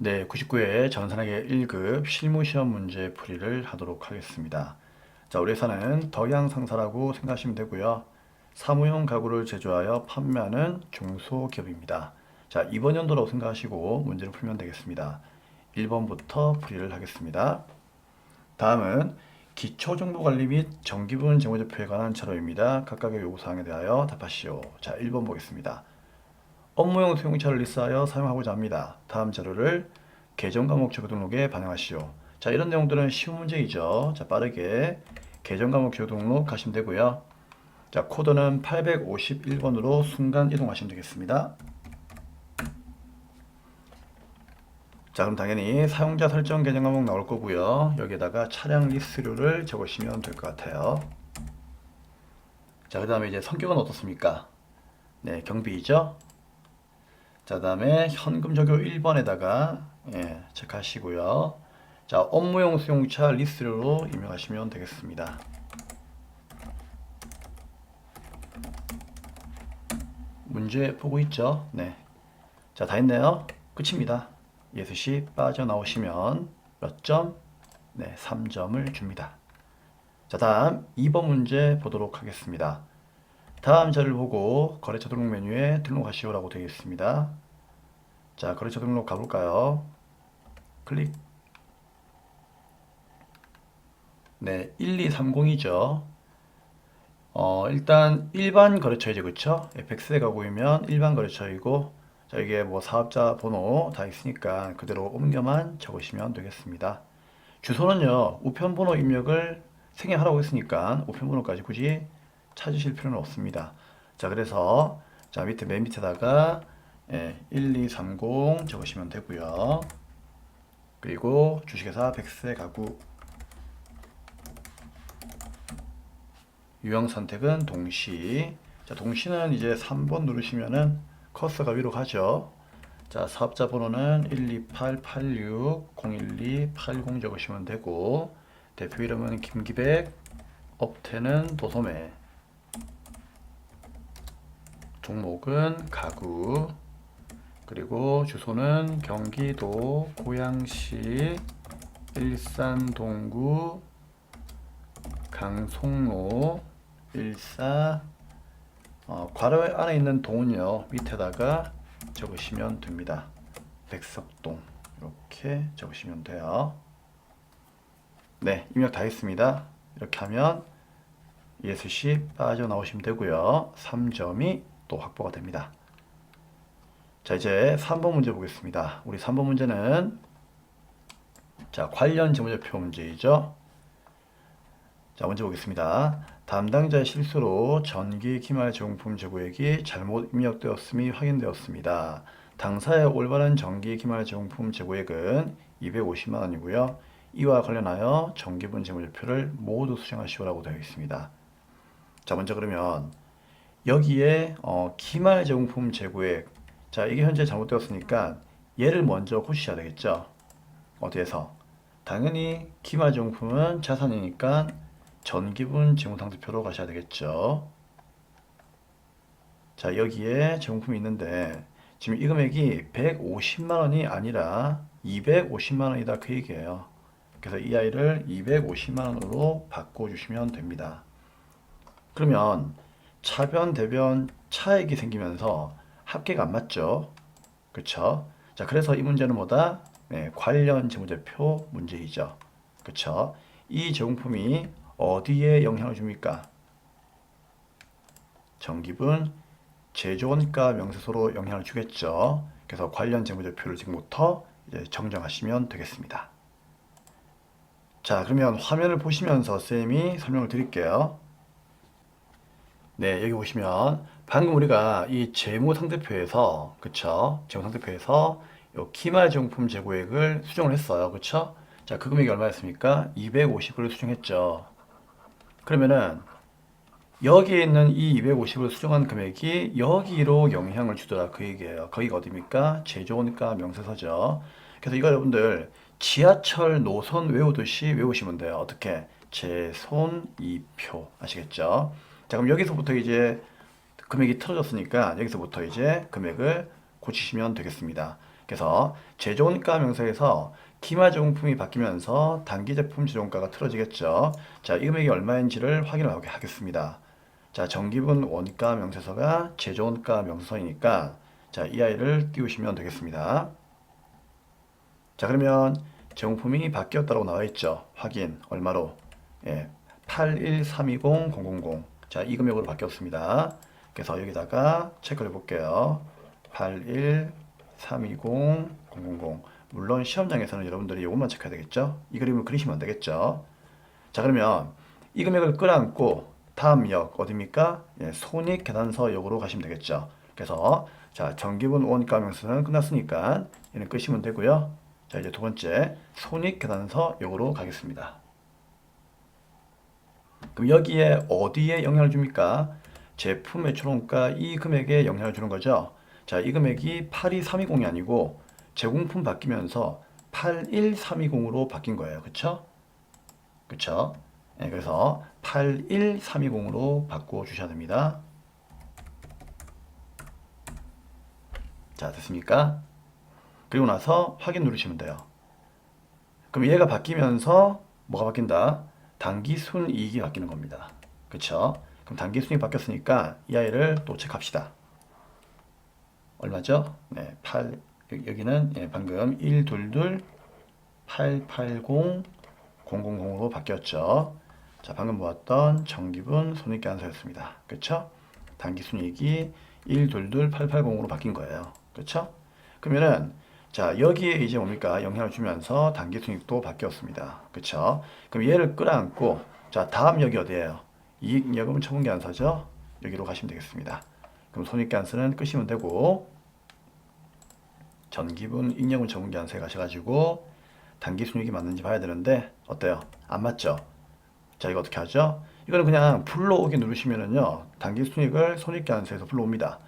네, 99회 전산학의 1급 실무시험 문제 풀이를 하도록 하겠습니다. 자, 우리 회사는 덕양상사라고 생각하시면 되고요. 사무용 가구를 제조하여 판매하는 중소기업입니다. 자, 이번 연도라고 생각하시고 문제를 풀면 되겠습니다. 1번부터 풀이를 하겠습니다. 다음은 기초정보관리 및 정기분 재무제표에 관한 자료입니다. 각각의 요구사항에 대하여 답하시오. 자, 1번 보겠습니다. 업무용 수용차를 리스하여 사용하고자 합니다. 다음 자료를 계정과목 제고 등록에 반영하시오. 자, 이런 내용들은 쉬운 문제이죠. 자, 빠르게 계정과목 제고 등록 하시면 되고요. 자, 코드는 851번으로 순간 이동하시면 되겠습니다. 자, 그럼 당연히 사용자 설정 계정 과목 나올 거고요. 여기에다가 차량 리스료를 적으시면 될 것 같아요. 자, 그 다음에 이제 성격은 어떻습니까? 네, 경비이죠. 자, 그 다음에 현금 적용 1번에다가 체크하시고요. 자, 업무용 수용차 리스트로 입력하시면 되겠습니다. 문제 보고 있죠? 네. 자, 다 했네요. 끝입니다. 예수시 빠져나오시면 몇 점? 네, 3점을 줍니다. 자, 다음 2번 문제 보도록 하겠습니다. 다음 자료를 보고 거래처 등록 메뉴에 등록하시오라고 되어 있습니다. 자, 거래처 등록 가볼까요? 클릭. 네, 1230이죠. 일단 일반 거래처이죠, 그쵸? FX에 가고이면 일반 거래처이고, 자, 이게 뭐 사업자 번호 다 있으니까 그대로 옮겨만 적으시면 되겠습니다. 주소는요, 우편번호 입력을 생략하라고 했으니까 우편번호까지 굳이 찾으실 필요는 없습니다. 자, 그래서 자, 밑에 맨 밑에다가 1230 적으시면 되고요. 그리고 주식회사 백세 가구, 유형 선택은 동시. 자, 동시는 이제 3번 누르시면은 커서가 위로 가죠. 자, 사업자 번호는 12886012880 적으시면 되고, 대표 이름은 김기백, 업태는 도소매, 종목은 가구, 그리고 주소는 경기도 고양시 일산 동구 강송로 14. 괄호 안에 있는 동은요, 밑에다가 적으시면 됩니다. 백석동 이렇게 적으시면 돼요. 네, 입력 다 했습니다. 이렇게 하면 예수시 빠져나오시면 되고요. 3점이 또 확보가 됩니다. 자, 이제 3번 문제 보겠습니다. 우리 3번 문제는 자, 관련 재무제표 문제이죠. 자, 문제 보겠습니다. 담당자의 실수로 전기 기말 제공품 재고액이 잘못 입력되었음이 확인되었습니다. 당사의 올바른 전기 기말 제공품 재고액은 250만 원이고요. 이와 관련하여 전기분 재무제표를 모두 수정하시오라고 되어 있습니다. 자, 먼저 그러면 여기에 기말 제공품 재고액, 자, 이게 현재 잘못되었으니까 얘를 먼저 고치셔야 되겠죠. 어디에서? 당연히 기말 제공품은 자산이니까 전기분 재무상태표로 가셔야 되겠죠. 자, 여기에 제공품이 있는데 지금 이 금액이 150만 원이 아니라 250만 원이다, 그 얘기예요. 그래서 이 아이를 250만 원으로 바꿔주시면 됩니다. 그러면 차변, 대변 차액이 생기면서 합계가 안 맞죠. 그쵸? 자, 그래서 이 문제는 뭐다? 네, 관련 재무제표 문제이죠. 그쵸? 이 제공품이 어디에 영향을 줍니까? 전기분 제조원가 명세서로 영향을 주겠죠. 그래서 관련 재무제표를 지금부터 이제 정정하시면 되겠습니다. 자, 그러면 화면을 보시면서 쌤이 설명을 드릴게요. 네, 여기 보시면 방금 우리가 이 재무상태표에서, 그쵸? 재무상태표에서 요 기말 제공품 재고액을 수정을 했어요. 그쵸? 자, 그 금액이 얼마였습니까? 250을 수정했죠. 그러면은 여기에 있는 이 250을 수정한 금액이 여기로 영향을 주더라, 그 얘기예요. 거기가 어디입니까? 제조원가 명세서죠. 그래서 이거 여러분들 지하철 노선 외우듯이 외우시면 돼요. 어떻게? 제손이표 아시겠죠? 자, 그럼 여기서부터 이제 금액이 틀어졌으니까 여기서부터 이제 금액을 고치시면 되겠습니다. 그래서 제조원가 명세에서 기마제공품이 바뀌면서 단기제품 제조원가가 틀어지겠죠. 자, 이 금액이 얼마인지를 확인을 하겠습니다. 자, 정기분 원가 명세서가 제조원가 명세서이니까 자, 이 아이를 띄우시면 되겠습니다. 자, 그러면 제공품이 바뀌었다고 나와 있죠. 확인 얼마로? 예, 81320,000. 자, 이 금액으로 바뀌었습니다. 그래서 여기다가 체크를 해볼게요. 81320,000. 물론 시험장에서는 여러분들이 이것만 체크해야 되겠죠. 이 그림을 그리시면 안 되겠죠. 자, 그러면 이 금액을 끌어안고 다음 역 어디입니까? 예, 손익계산서역으로 가시면 되겠죠. 그래서 자, 정기분 원가 명세서는 끝났으니까 얘는 끄시면 되고요. 자, 이제 두 번째 손익계산서역으로 가겠습니다. 그럼 여기에 어디에 영향을 줍니까? 제품 매출원가 이 금액에 영향을 주는 거죠. 자, 이 금액이 82320이 아니고 제공품 바뀌면서 81320으로 바뀐 거예요. 그쵸? 그쵸? 네, 그래서 81320으로 바꿔 주셔야 됩니다. 자, 됐습니까? 그리고 나서 확인 누르시면 돼요. 그럼 얘가 바뀌면서 뭐가 바뀐다? 단기순이익이 바뀌는 겁니다. 그쵸? 그럼 단기순이익 바뀌었으니까 이 아이를 또 체크합시다. 얼마죠? 네, 여기는 예, 방금 122880000으로 바뀌었죠. 자, 방금 보았던 정기분 손익계산서였습니다. 그쵸? 단기순이익이 1228880으로 바뀐 거예요. 그쵸? 그러면은 자, 여기에 이제 뭡니까? 영향을 주면서 단기순이익도 바뀌었습니다. 그쵸? 그럼 얘를 끌어안고 자, 다음 역이 어디예요? 이익잉여금 처분계산서죠? 여기로 가시면 되겠습니다. 그럼 손익계산서는 끄시면 되고 전기분 잉여금 처분계산서에 가셔가지고 단기순이익이 맞는지 봐야 되는데 어때요? 안 맞죠? 자, 이거 어떻게 하죠? 이거는 그냥 불러오기 누르시면은요, 단기순이익을 손익계산서에서 불러옵니다.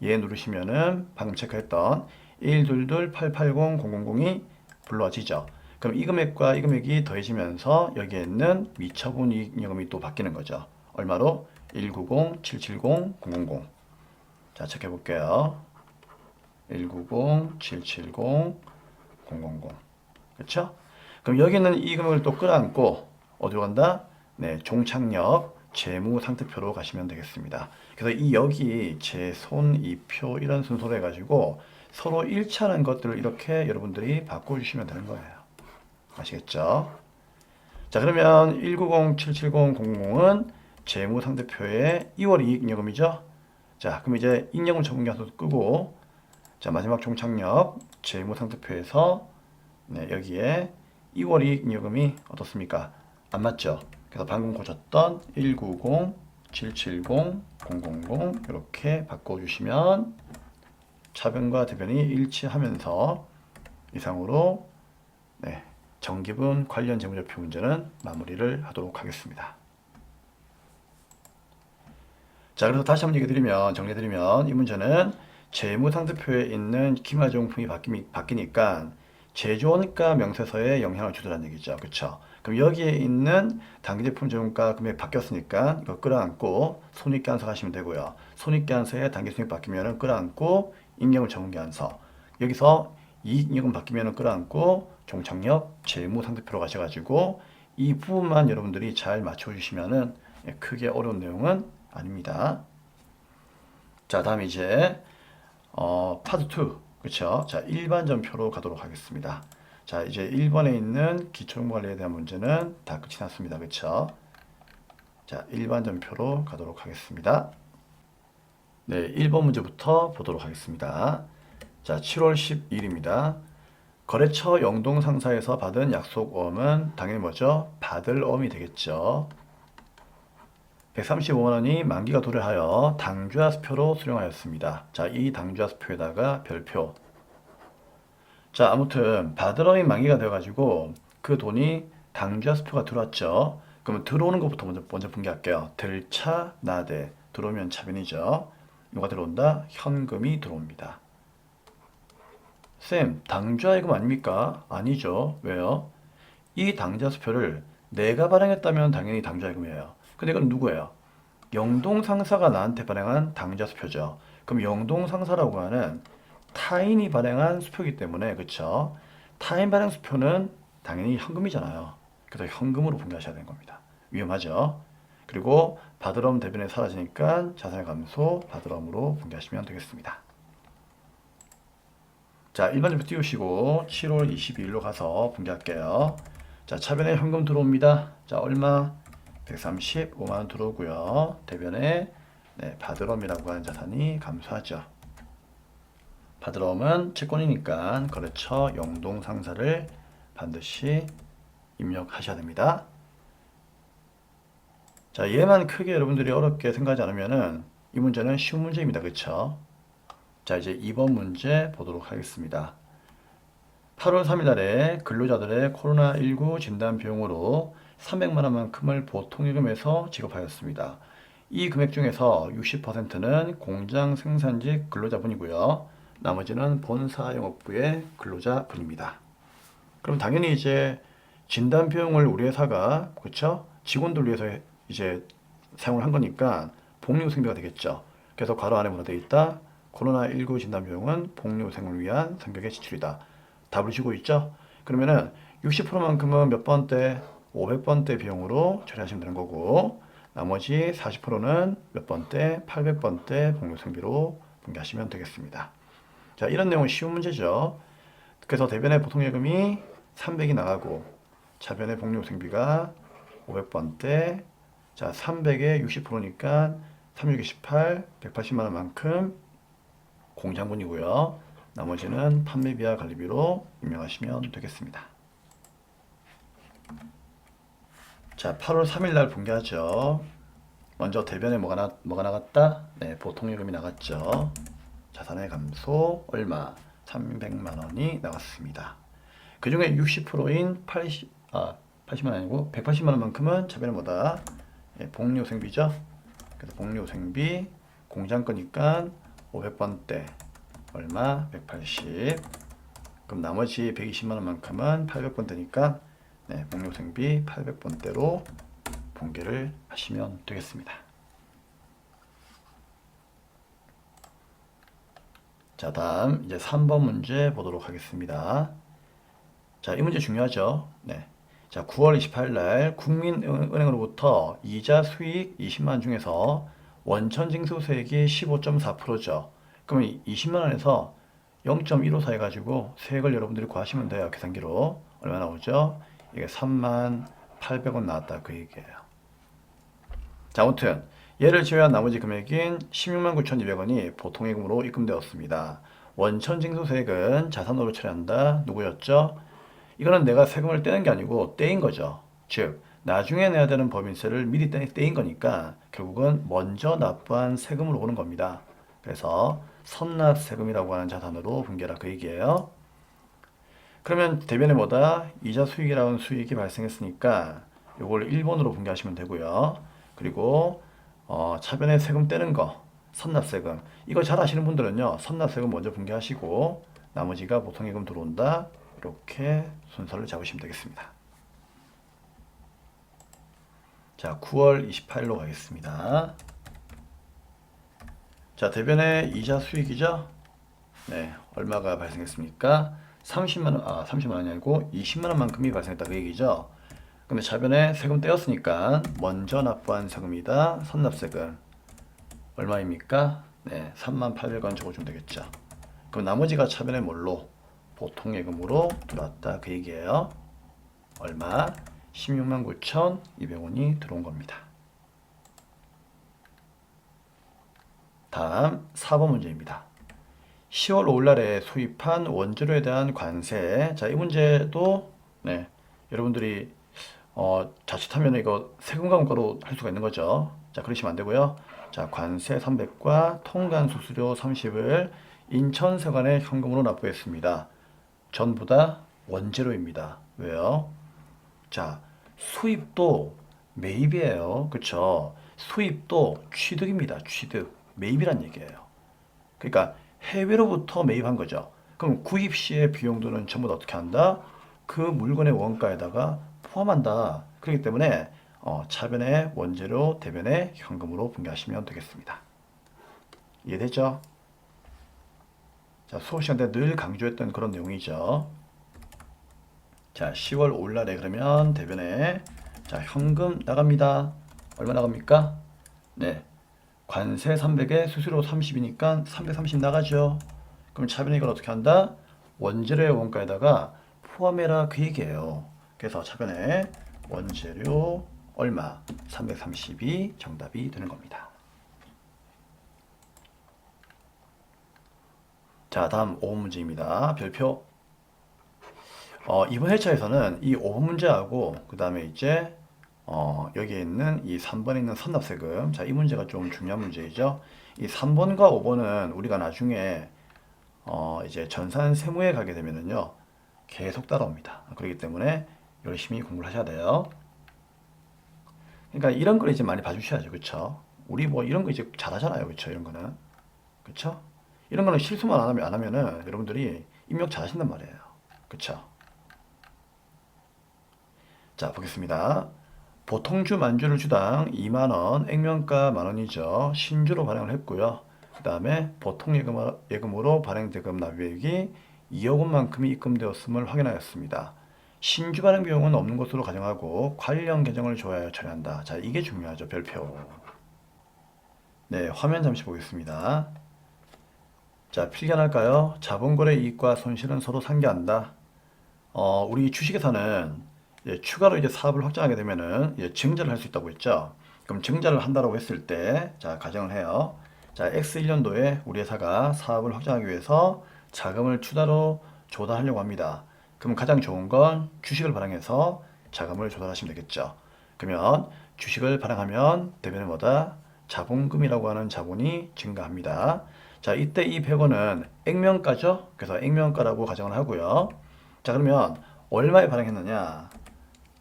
얘 누르시면은 방금 체크했던 122880000이 불러지죠. 그럼 이 금액과 이 금액이 더해지면서 여기에 있는 미처분 이익잉여금이 또 바뀌는 거죠. 얼마로? 190770000. 자, 체크해 볼게요. 190770000. 그렇죠? 그럼 여기 있는 이 금액을 또 끌어안고 어디로 간다? 네, 종착역 재무상태표로 가시면 되겠습니다. 그래서 이 여기 재손이표 이런 순서로 해가지고 서로 일치하는 것들을 이렇게 여러분들이 바꿔주시면 되는 거예요. 아시겠죠? 자, 그러면 190770000은 재무상태표의 2월 이익잉여금이죠? 자, 그럼 이제 잉여금 처분계산서도 끄고 자, 마지막 종착역 재무상태표에서 네, 여기에 2월 이익잉여금이 어떻습니까? 안 맞죠? 그래서 방금 고쳤던 190770000 이렇게 바꿔주시면 차변과 대변이 일치하면서 이상으로 네, 정기분 관련 재무제표 문제는 마무리를 하도록 하겠습니다. 자, 그래서 다시 한번 정리해드리면 이 문제는 재무상태표에 있는 기마제공품이 바뀌니까 제조원가 명세서에 영향을 주더라는 얘기죠. 그쵸? 그럼 여기에 있는 단기제품 제공가 금액이 바뀌었으니까 이거 끌어안고 손익계산서 가시면 되고요. 손익계산서에 단기순이익 바뀌면 끌어안고 잉여금 처분계산서, 여기서 이익잉여금 바뀌면 끌어안고 종착역 재무상태표로 가셔가지고 이 부분만 여러분들이 잘 맞춰주시면은 크게 어려운 내용은 아닙니다. 자, 다음 이제 파트 2, 그렇죠? 자, 일반전표로 가도록 하겠습니다. 자, 이제 1번에 있는 기초정보관리에 대한 문제는 다 끝이 났습니다. 그렇죠? 자, 일반전표로 가도록 하겠습니다. 네, 1번 문제부터 보도록 하겠습니다. 자, 7월 10일입니다. 거래처 영동상사에서 받은 약속어음은 당연히 뭐죠? 받을 어음이 되겠죠. 135만 원이 만기가 도래하여 당좌수표로 수령하였습니다. 자, 이 당좌수표에다가 별표. 자, 아무튼 받을 어음이 만기가 되어가지고 그 돈이 당좌수표가 들어왔죠. 그러면 들어오는 것부터 먼저 분개할게요. 들차 나대. 들어오면 차변이죠. 뭐가 들어온다? 현금이 들어옵니다. 쌤, 당좌예금 아닙니까? 아니죠. 왜요? 이 당좌수표를 내가 발행했다면 당연히 당좌예금이에요. 근데 이건 누구예요? 영동상사가 나한테 발행한 당좌수표죠. 그럼 영동상사라고 하는 타인이 발행한 수표이기 때문에 그쵸? 타인 발행 수표는 당연히 현금이잖아요. 그래서 현금으로 분개하셔야 되는 겁니다. 위험하죠? 그리고 바드럼 대변에 사라지니까 자산의 감소 바드럼으로 분개하시면 되겠습니다. 자, 일반적으로 띄우시고 7월 22일로 가서 분개할게요. 자, 차변에 현금 들어옵니다. 자, 얼마? 135만원 들어오고요. 대변에 바드럼이라고 하는 자산이 감소하죠. 바드럼은 채권이니까 거래처 영동상사를 반드시 입력하셔야 됩니다. 자, 얘만 크게 여러분들이 어렵게 생각하지 않으면은 이 문제는 쉬운 문제입니다. 그쵸? 자, 이제 2번 문제 보도록 하겠습니다. 8월 3일 날에 근로자들의 코로나19 진단 비용으로 300만 원만큼을 보통예금에서 지급하였습니다. 이 금액 중에서 60%는 공장 생산직 근로자분이고요. 나머지는 본사 영업부의 근로자분입니다. 그럼 당연히 이제 진단 비용을 우리 회사가 그렇죠? 직원들 위해서 이제 사용을 한 거니까 복리후생비가 되겠죠. 그래서 괄호 안에 뭐라 되어 있다? 코로나19 진단 비용은 복리후생을 위한 성격의 지출이다. 답을 주고 있죠. 그러면은 60%만큼은 몇 번대? 500번대 비용으로 처리하시면 되는 거고 나머지 40%는 몇 번대? 800번대 복리후생비로 분개하시면 되겠습니다. 자, 이런 내용은 쉬운 문제죠. 그래서 대변의 보통예금이 300이 나가고 차변의 복리후생비가 500번대 자 300에 60%니까 36, 28, 180만 원만큼 공장분이고요. 나머지는 판매비와 관리비로 입력하시면 되겠습니다. 자, 8월 3일 날 분개하죠. 먼저 대변에 뭐가 나갔다? 네, 보통예금이 나갔죠. 자산의 감소 얼마? 300만 원이 나갔습니다. 그 중에 60%인 80만 원 아니고 180만 원만큼은 차변에 뭐다? 네, 복리후생비죠. 그래서 복리후생비 공장 거니까 500번대 얼마? 180. 그럼 나머지 120만 원만큼은 800번대니까 네, 복리후생비 800번대로 분개를 하시면 되겠습니다. 자, 다음 이제 3번 문제 보도록 하겠습니다. 자, 이 문제 중요하죠. 네. 자, 9월 28일 날 국민은행으로부터 이자 수익 20만 원 중에서 원천 징수세액이 15.4%죠. 그러면 20만 원에서 0.15 해가지고 세액을 여러분들이 구하시면 돼요. 계산기로. 얼마 나오죠? 이게 3만 800원 나왔다. 그 얘기예요. 자, 아무튼 얘를 제외한 나머지 금액인 16만 9,200원이 보통예금으로 입금되었습니다. 원천 징수세액은 자산으로 처리한다. 누구였죠? 이거는 내가 세금을 떼는 게 아니고 떼인 거죠. 즉 나중에 내야 되는 법인세를 미리 떼인 거니까 결국은 먼저 납부한 세금으로 오는 겁니다. 그래서 선납세금이라고 하는 자산으로 분개라 그 얘기예요. 그러면 대변에 뭐다? 이자 수익이라는 수익이 발생했으니까 이걸 1번으로 분개하시면 되고요. 그리고 차변에 세금 떼는 거 선납세금 이거 잘 아시는 분들은요 선납세금 먼저 분개하시고 나머지가 보통예금 들어온다 이렇게 순서를 잡으시면 되겠습니다. 자, 9월 28일로 가겠습니다. 자, 대변의 이자 수익이죠? 네, 얼마가 발생했습니까? 30만 원이 아니고 20만 원만큼이 발생했다 그 얘기죠. 근데 차변에 세금 떼었으니까 먼저 납부한 세금이다. 선납세금 얼마입니까? 네, 3,800원 적어주면 되겠죠. 그럼 나머지가 차변에 뭘로? 보통예금으로 들어왔다 그 얘기예요. 얼마? 16만 9,200원이 들어온 겁니다. 다음 4번 문제입니다. 10월 5일 날에 수입한 원재료에 대한 관세. 자, 이 문제도 네, 여러분들이 자칫하면 이거 세금 감가로 할 수가 있는 거죠. 자, 그러시면 안 되고요. 자, 관세 300과 통관 수수료 30을 인천세관에 현금으로 납부했습니다. 전부 다 원재료입니다. 왜요? 자, 수입도 매입이에요. 그쵸? 수입도 취득입니다. 취득. 매입이란 얘기예요. 그러니까 해외로부터 매입한 거죠. 그럼 구입 시의 비용들은 전부 다 어떻게 한다? 그 물건의 원가에다가 포함한다. 그렇기 때문에 차변의 원재료, 대변의 현금으로 분개하시면 되겠습니다. 이해되죠? 자, 자, 수업 시간 때 늘 강조했던 그런 내용이죠. 자, 10월 5일 날에 그러면 대변에 자, 현금 나갑니다. 얼마 나갑니까? 네. 관세 300에 수수료 30이니까 330 나가죠. 그럼 차변에 이걸 어떻게 한다? 원재료의 원가에다가 포함해라 그 얘기예요. 그래서 차변에 원재료 얼마? 330이 정답이 되는 겁니다. 자, 다음 5번 문제입니다. 별표. 이번 회차에서는 이 5번 문제하고 그 다음에 이제 여기에 있는 이 3번에 있는 선납세금, 자, 이 문제가 좀 중요한 문제이죠. 이 3번과 5번은 우리가 나중에 이제 전산 세무에 가게 되면은요 계속 따라옵니다. 그렇기 때문에 열심히 공부를 하셔야 돼요. 그러니까 이런 걸 이제 많이 봐주셔야죠, 그쵸? 우리 뭐 이런 거 이제 잘하잖아요, 그쵸? 이런 거는, 그쵸? 이런 거는 실수만 안 하면은 여러분들이 입력 잘하신단 말이에요, 그쵸? 자, 보겠습니다. 보통주 만주를 주당 2만원, 액면가 만원이죠. 신주로 발행을 했고요. 그 다음에 보통예금으로 발행대금 납입액이 2억 원만큼이 입금되었음을 확인하였습니다. 신주 발행 비용은 없는 것으로 가정하고 관련 계정을 조회하여 처리한다. 자, 이게 중요하죠. 별표. 네, 화면 잠시 보겠습니다. 자, 필기할까요? 자본거래 이익과 손실은 서로 상기한다. 우리 주식회사는 추가로 이제 사업을 확장하게 되면은 증자를 할 수 있다고 했죠. 그럼 증자를 한다고 했을 때, 자, 가정을 해요. 자, X1년도에 우리 회사가 사업을 확장하기 위해서 자금을 추가로 조달하려고 합니다. 그럼 가장 좋은 건 주식을 발행해서 자금을 조달하시면 되겠죠. 그러면 주식을 발행하면 대변에 뭐다? 자본금이라고 하는 자본이 증가합니다. 자, 이때 이 100원은 액면가죠. 그래서 액면가라고 가정을 하고요. 자, 그러면 얼마에 발행했느냐?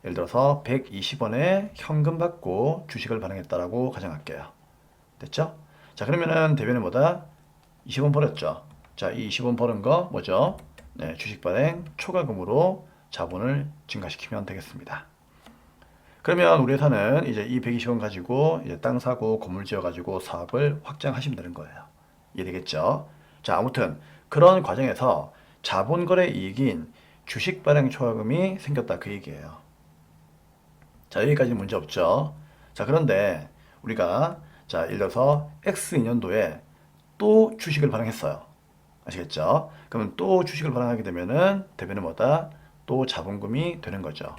예를 들어서 120원에 현금 받고 주식을 발행했다라고 가정할게요. 됐죠? 자, 그러면은 대변에 뭐다? 20원 벌었죠. 자, 이 20원 버는 거 뭐죠? 네, 주식 발행 초과금으로 자본을 증가시키면 되겠습니다. 그러면 우리 회사는 이제 이 120원 가지고 이제 땅 사고 건물 지어 가지고 사업을 확장하시면 되는 거예요. 이해되겠죠? 자, 아무튼 그런 과정에서 자본거래 이익인 주식 발행 초과금이 생겼다 그 얘기예요. 자, 여기까지 문제 없죠. 자, 그런데 우리가 자, 예를 들어서 X2년도에 또 주식을 발행했어요. 아시겠죠? 그러면 또 주식을 발행하게 되면은 대변은 뭐다? 또 자본금이 되는 거죠.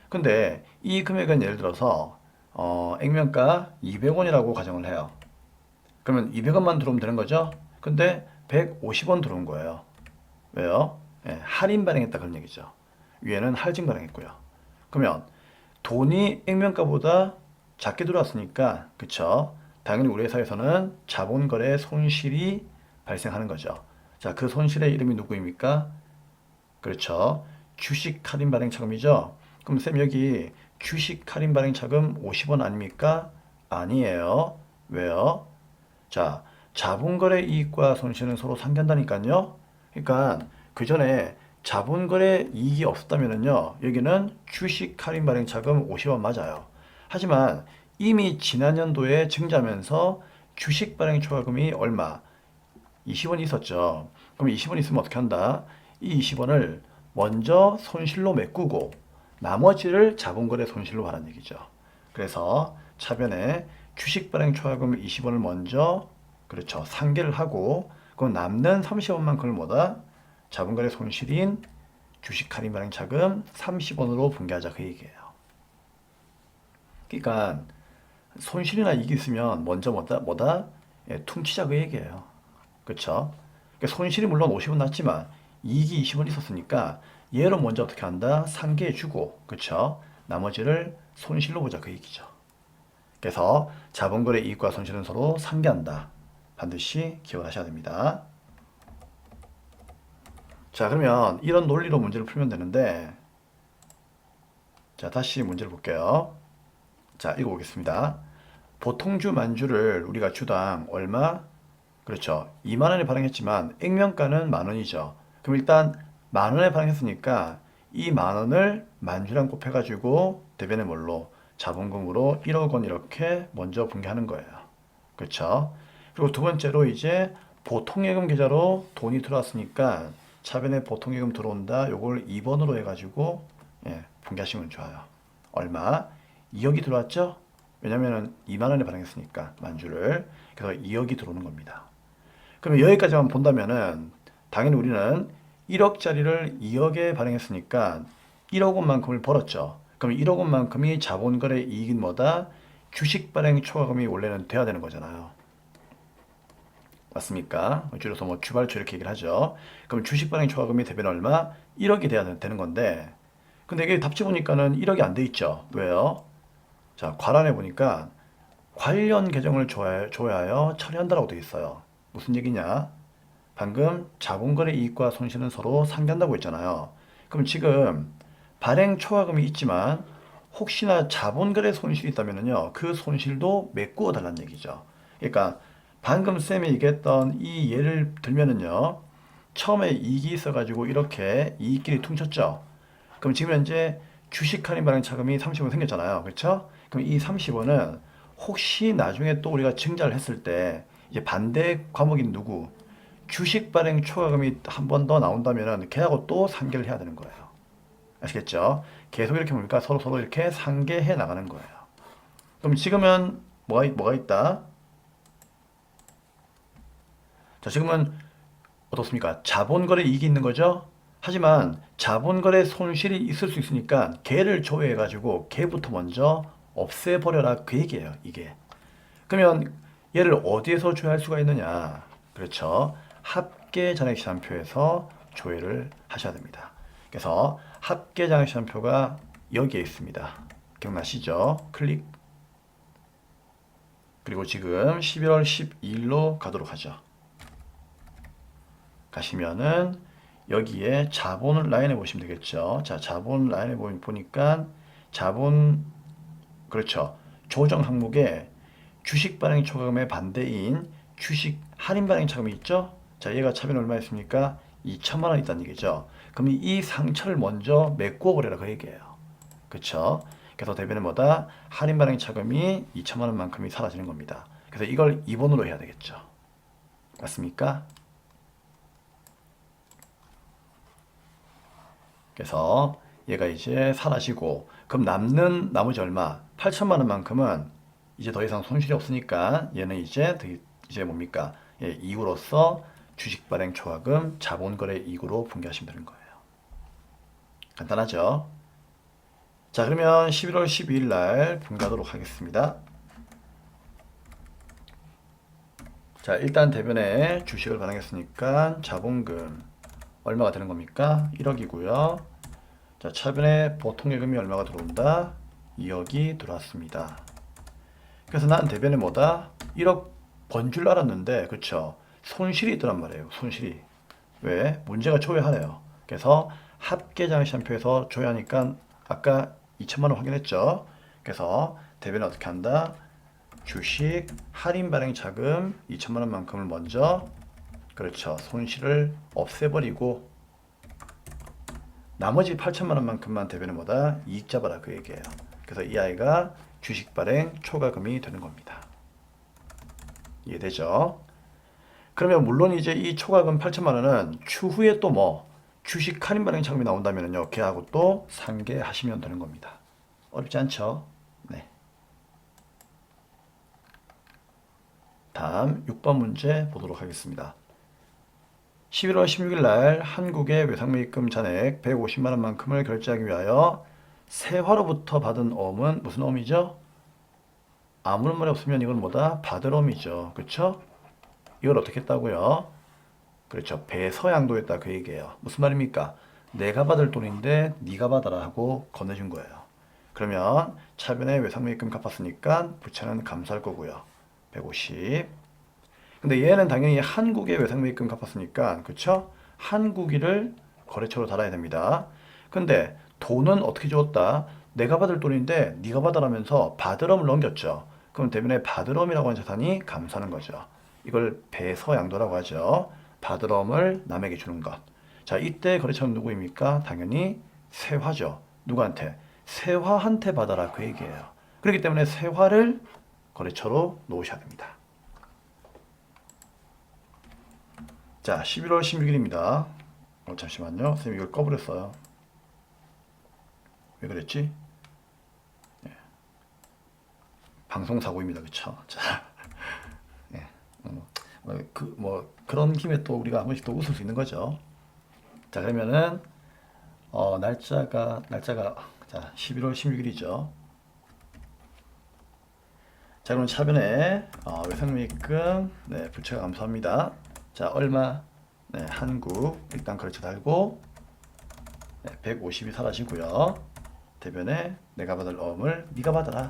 근데 이 금액은 예를 들어서 액면가 200원이라고 가정을 해요. 그러면 200원만 들어오면 되는 거죠? 근데 150원 들어온 거예요. 왜요? 예, 할인 발행했다 그런 얘기죠. 위에는 할증 발행했고요. 그러면 돈이 액면가보다 작게 들어왔으니까, 그쵸? 당연히 우리 회사에서는 자본거래 손실이 발생하는 거죠. 자, 그 손실의 이름이 누구입니까? 그렇죠. 주식 할인 발행 차금이죠. 그럼 쌤 여기 주식 할인 발행 차금 50원 아닙니까? 아니에요. 왜요? 자, 자본거래 이익과 손실은 서로 상기한다니까요. 그러니까 그 전에 자본거래 이익이 없었다면요, 여기는 주식 할인 발행 차금 50원 맞아요. 하지만 이미 지난 연도에 증자하면서 주식 발행 초과금이 얼마? 20원 있었죠. 그럼 20원 있으면 어떻게 한다? 이 20원을 먼저 손실로 메꾸고 나머지를 자본거래 손실로 하라는 얘기죠. 그래서 차변에 주식 발행 초과금 20원을 먼저 그렇죠, 상계를 하고 그럼 남는 30원만큼을 뭐다? 자본거래 손실인 주식 할인 발행 차금 30원으로 분개하자 그 얘기예요. 그러니까 손실이나 이익이 있으면 먼저 뭐다? 예, 퉁치자 그 얘기예요. 그렇죠? 그러니까 손실이 물론 50원 났지만 이익이 20원 있었으니까 얘로 먼저 어떻게 한다? 상계해주고, 그렇죠? 나머지를 손실로 보자 그 얘기죠. 그래서 자본거래 이익과 손실은 서로 상계한다. 반드시 기억하셔야 됩니다. 자, 그러면 이런 논리로 문제를 풀면 되는데, 자, 다시 문제를 볼게요. 자, 읽어보겠습니다. 보통주 만주를 우리가 주당 얼마? 그렇죠. 2만 원에 발행했지만 액면가는 만 원이죠. 그럼 일단 만 원에 발행했으니까 이 만 원을 만주랑 곱해가지고 대변에 뭘로? 자본금으로 1억 원 이렇게 먼저 분개하는 거예요. 그렇죠. 그리고 두 번째로 이제 보통예금 계좌로 돈이 들어왔으니까 차변에 보통예금 들어온다. 요걸 2번으로 해가지고 분개하시면 좋아요. 얼마? 2억이 들어왔죠? 왜냐면은 2만 원에 발행했으니까 만주를. 그래서 2억이 들어오는 겁니다. 그러면 여기까지만 본다면은 당연히 우리는 1억짜리를 2억에 발행했으니까 1억 원만큼을 벌었죠. 그럼 1억 원만큼이 자본거래 이익인 뭐다? 주식 발행 초과금이 원래는 돼야 되는 거잖아요. 맞습니까? 줄여서 뭐 주발초 이렇게 얘기를 하죠. 그럼 주식 발행 초과금이 되면 얼마? 1억이 돼야 되는 건데, 근데 이게 답지 보니까는 1억이 안 돼 있죠. 왜요? 자, 과란에 보니까 관련 계정을 조회하여 처리한다라고 되어 있어요. 무슨 얘기냐? 방금 자본거래 이익과 손실은 서로 상기한다고 했잖아요. 그럼 지금 발행 초과금이 있지만 혹시나 자본거래 손실이 있다면요, 그 손실도 메꾸어 달라는 얘기죠. 그러니까 방금 쌤이 얘기했던 이 예를 들면은요, 처음에 이익이 있어가지고 이렇게 이익끼리 퉁쳤죠. 그럼 지금 현재 주식 할인 발행 차금이 30원 생겼잖아요. 그렇죠? 그럼 이 30원은 혹시 나중에 또 우리가 증자를 했을 때 이제 반대 과목인 누구? 주식 발행 초과금이 한 번 더 나온다면은 걔하고 또 상계를 해야 되는 거예요. 아시겠죠? 계속 이렇게 뭡니까? 서로 이렇게 상계해 나가는 거예요. 그럼 지금은 뭐가 있다? 자, 지금은 어떻습니까? 자본거래 이익이 있는 거죠? 하지만 자본거래 손실이 있을 수 있으니까 걔를 조회해가지고 걔부터 먼저 없애버려라 그 얘기예요, 이게. 그러면 얘를 어디에서 조회할 수가 있느냐? 그렇죠. 합계장액시장표에서 조회를 하셔야 됩니다. 그래서 합계장액시장표가 여기에 있습니다. 기억나시죠? 클릭. 그리고 지금 11월 12일로 가도록 하죠. 가시면은 여기에 자본 라인에 보시면 되겠죠. 자, 자본 라인에 보니까 자본, 그렇죠. 조정 항목에 주식 발행 초과금의 반대인 주식 할인 발행 차금이 있죠. 자, 얘가 차변 얼마 있습니까? 2천만 원 있다는 얘기죠. 그럼 이 상처를 먼저 메꾸어 버려라 그 얘기예요. 그렇죠? 그래서 대변은 뭐다? 할인 발행 차금이 2천만 원만큼이 사라지는 겁니다. 그래서 이걸 2번으로 해야 되겠죠. 맞습니까? 그래서 얘가 이제 사라지고, 그럼 남는 나머지 얼마? 8천만 원만큼은 이제 더 이상 손실이 없으니까 얘는 이제 뭡니까? 이익으로서 주식 발행 초과금 자본거래 이익으로 분개하시면 되는 거예요. 간단하죠? 자, 그러면 11월 12일 날 분개하도록 하겠습니다. 자, 일단 대변에 주식을 발행했으니까 자본금 얼마가 되는 겁니까? 1억이고요. 자, 차변에 보통예금이 얼마가 들어온다? 2억이 들어왔습니다. 그래서 난 대변에 뭐다? 1억 번 줄 알았는데, 그쵸? 손실이 있더란 말이에요. 손실이. 왜? 문제가 조회하래요. 그래서 합계장시장표에서 조회하니까 아까 2천만 원 확인했죠? 그래서 대변에 어떻게 한다? 주식 할인 발행 자금 2천만 원만큼을 먼저, 그렇죠, 손실을 없애버리고 나머지 8천만 원만큼만 대변에 뭐다? 이익 잡아라 그 얘기예요. 그래서 이 아이가 주식 발행 초과금이 되는 겁니다. 이해되죠? 그러면 물론 이제 이 초과금 8천만 원은 추후에 또 뭐 주식 할인 발행 자금이 나온다면요, 걔하고 또 상계하시면 되는 겁니다. 어렵지 않죠? 네. 다음 6번 문제 보도록 하겠습니다. 11월 16일 날 한국의 외상매입금 잔액 150만 원만큼을 결제하기 위하여 세화로부터 받은 어음은 무슨 어음이죠? 아무런 말이 없으면 이건 뭐다? 받을 어음이죠. 그렇죠? 이걸 어떻게 했다고요? 그렇죠. 배서양도했다 그 얘기예요. 무슨 말입니까? 내가 받을 돈인데 네가 받아라 하고 건네준 거예요. 그러면 차변에 외상매입금 갚았으니까 부채는 감수할 거고요. 150. 근데 얘는 당연히 한국의 외상매입금 갚았으니까, 그쵸? 한국이를 거래처로 달아야 됩니다. 근데 돈은 어떻게 줬다? 내가 받을 돈인데 네가 받아라면서 받으럼을 넘겼죠. 그럼 대변에 받으럼이라고 하는 자산이 감사하는 거죠. 이걸 배서양도라고 하죠. 받으럼을 남에게 주는 것. 자, 이때 거래처는 누구입니까? 당연히 세화죠. 누구한테? 세화한테 받아라 그 얘기예요. 그렇기 때문에 세화를 거래처로 놓으셔야 됩니다. 자, 11월 16일입니다. 잠시만요. 선생님 이걸 꺼버렸어요. 왜 그랬지? 방송사고입니다. 그쵸? 자, 예. 그런 김에 또 우리가 한 번씩 또 웃을 수 있는 거죠. 자, 그러면은, 날짜가, 자, 11월 16일이죠. 자, 그럼 차변에, 외상매입금, 네, 부채가 감소합니다. 자, 얼마? 네, 한국, 일단 거래처 달고, 네, 150이 사라지고요. 대변에 내가 받을 어음을 네가 받아라.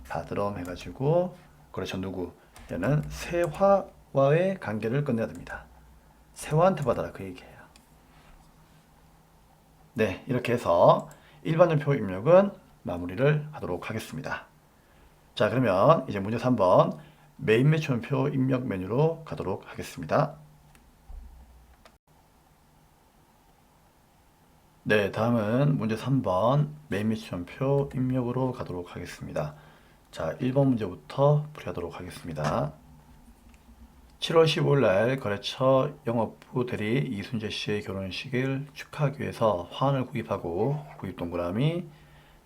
받으럼 해가지고, 거래처 누구? 얘는 세화와의 관계를 끝내야 됩니다. 세화한테 받아라. 그 얘기예요. 네, 이렇게 해서 일반전표 입력은 마무리를 하도록 하겠습니다. 자, 그러면 이제 문제 3번 메인 매출원표 입력 메뉴로 가도록 하겠습니다. 네, 다음은 문제 3번 메인 매출원표 입력으로 가도록 하겠습니다. 자, 1번 문제부터 풀이하도록 하겠습니다. 7월 15일 날 거래처 영업부 대리 이순재 씨의 결혼식을 축하하기 위해서 화환을 구입하고 구입 동그라미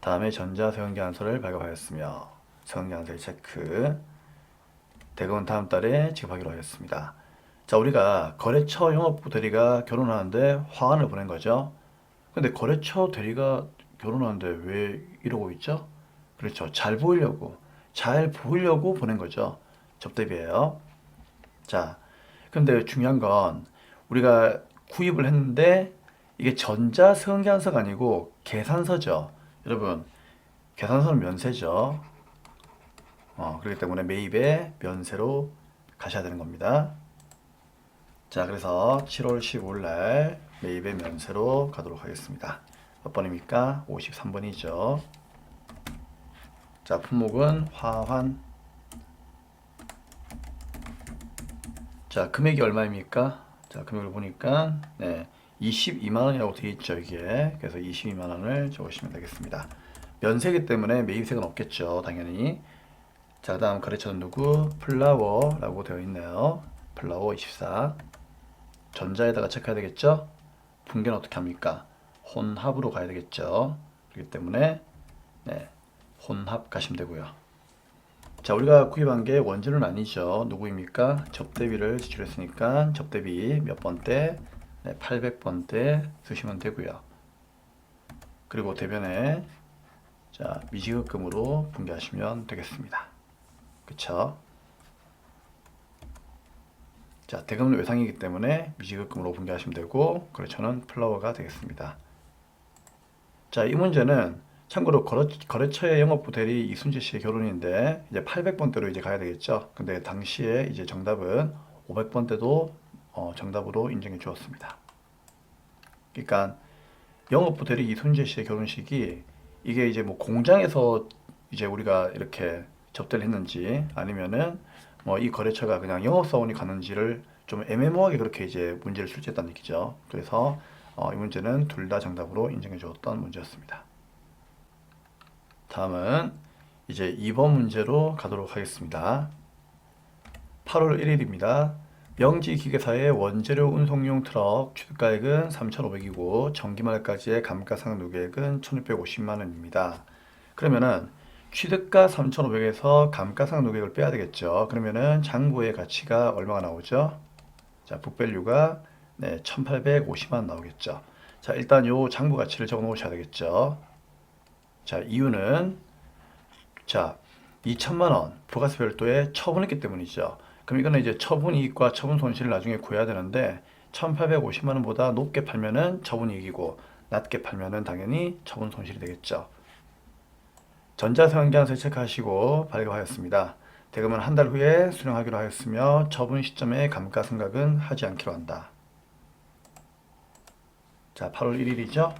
다음에 전자세원계약서를 발급하였으며 세원계약서의 체크 대금은 다음 달에 지급하기로 하였습니다. 자, 우리가 거래처 영업부 대리가 결혼하는데 화환을 보낸 거죠. 근데 거래처 대리가 결혼하는데 왜 이러고 있죠? 그렇죠. 잘 보이려고 보낸 거죠. 접대비예요. 자, 근데 중요한 건 우리가 구입을 했는데 이게 전자세원계약서가 아니고 계산서죠. 여러분, 계산서는 면세죠. 그렇기 때문에 매입에 면세로 가셔야 되는 겁니다. 자, 그래서 7월 15일 날 매입에 면세로 가도록 하겠습니다. 몇 번입니까? 53번이죠. 자, 품목은 화환. 자, 금액이 얼마입니까? 자, 금액을 보니까, 네, 22만 원이라고 되어 있죠, 이게. 그래서 22만 원을 적으시면 되겠습니다. 면세기 때문에 매입세가 없겠죠, 당연히. 자, 그 다음 거래처는 누구? 플라워라고 되어 있네요. 플라워 24. 전자에다가 체크해야 되겠죠? 분계는 어떻게 합니까? 혼합으로 가야 되겠죠. 그렇기 때문에, 네, 혼합 가시면 되고요. 자, 우리가 구입한 게 원전은 아니죠. 누구입니까? 접대비를 지출했으니까 접대비 몇 번대? 네, 800번대 쓰시면 되고요. 그리고 대변에 자, 미지급금으로 분개하시면 되겠습니다. 그쵸? 자, 대금은 외상이기 때문에 미지급금으로 분개하시면 되고 거래처는 플라워가 되겠습니다. 자, 이 문제는 참고로 거래처의 영업부 대리 이순재 씨의 결혼인데 이제 800번대로 이제 가야 되겠죠. 근데 당시에 이제 정답은 500번대도 정답으로 인정해 주었습니다. 그러니까 영업부 대리 이순재 씨의 결혼식이 이게 이제 뭐 공장에서 이제 우리가 이렇게 접대를 했는지 아니면은 뭐 이 거래처가 그냥 영업사원이 가는지를 좀 애매모호하게 그렇게 이제 문제를 출제했다는 얘기죠. 그래서 이 문제는 둘 다 정답으로 인정해 주었던 문제였습니다. 다음은 이제 2번 문제로 가도록 하겠습니다. 8월 1일입니다. 명지기계사의 원재료 운송용 트럭 취득가액은 3,500이고 정기말까지의 감가상각누계액은 1,650만 원입니다. 그러면은 취득가 3,500에서 감가상각누계액을 빼야 되겠죠. 그러면은 장부의 가치가 얼마가 나오죠? 자, 북밸류가 네, 1,850만 원 나오겠죠. 자, 일단 요 장부 가치를 적어 놓으셔야 되겠죠. 자, 이유는 자, 2천만 원 부가세 별도에 처분했기 때문이죠. 그럼 이거는 이제 처분 이익과 처분 손실을 나중에 구해야 되는데 1,850만 원보다 높게 팔면은 처분 이익이고 낮게 팔면은 당연히 처분 손실이 되겠죠. 전자세원계약서 체크하시고 발급하였습니다. 대금은 한 달 후에 수령하기로 하였으며 처분 시점에 감가상각은 하지 않기로 한다. 자, 8월 1일이죠.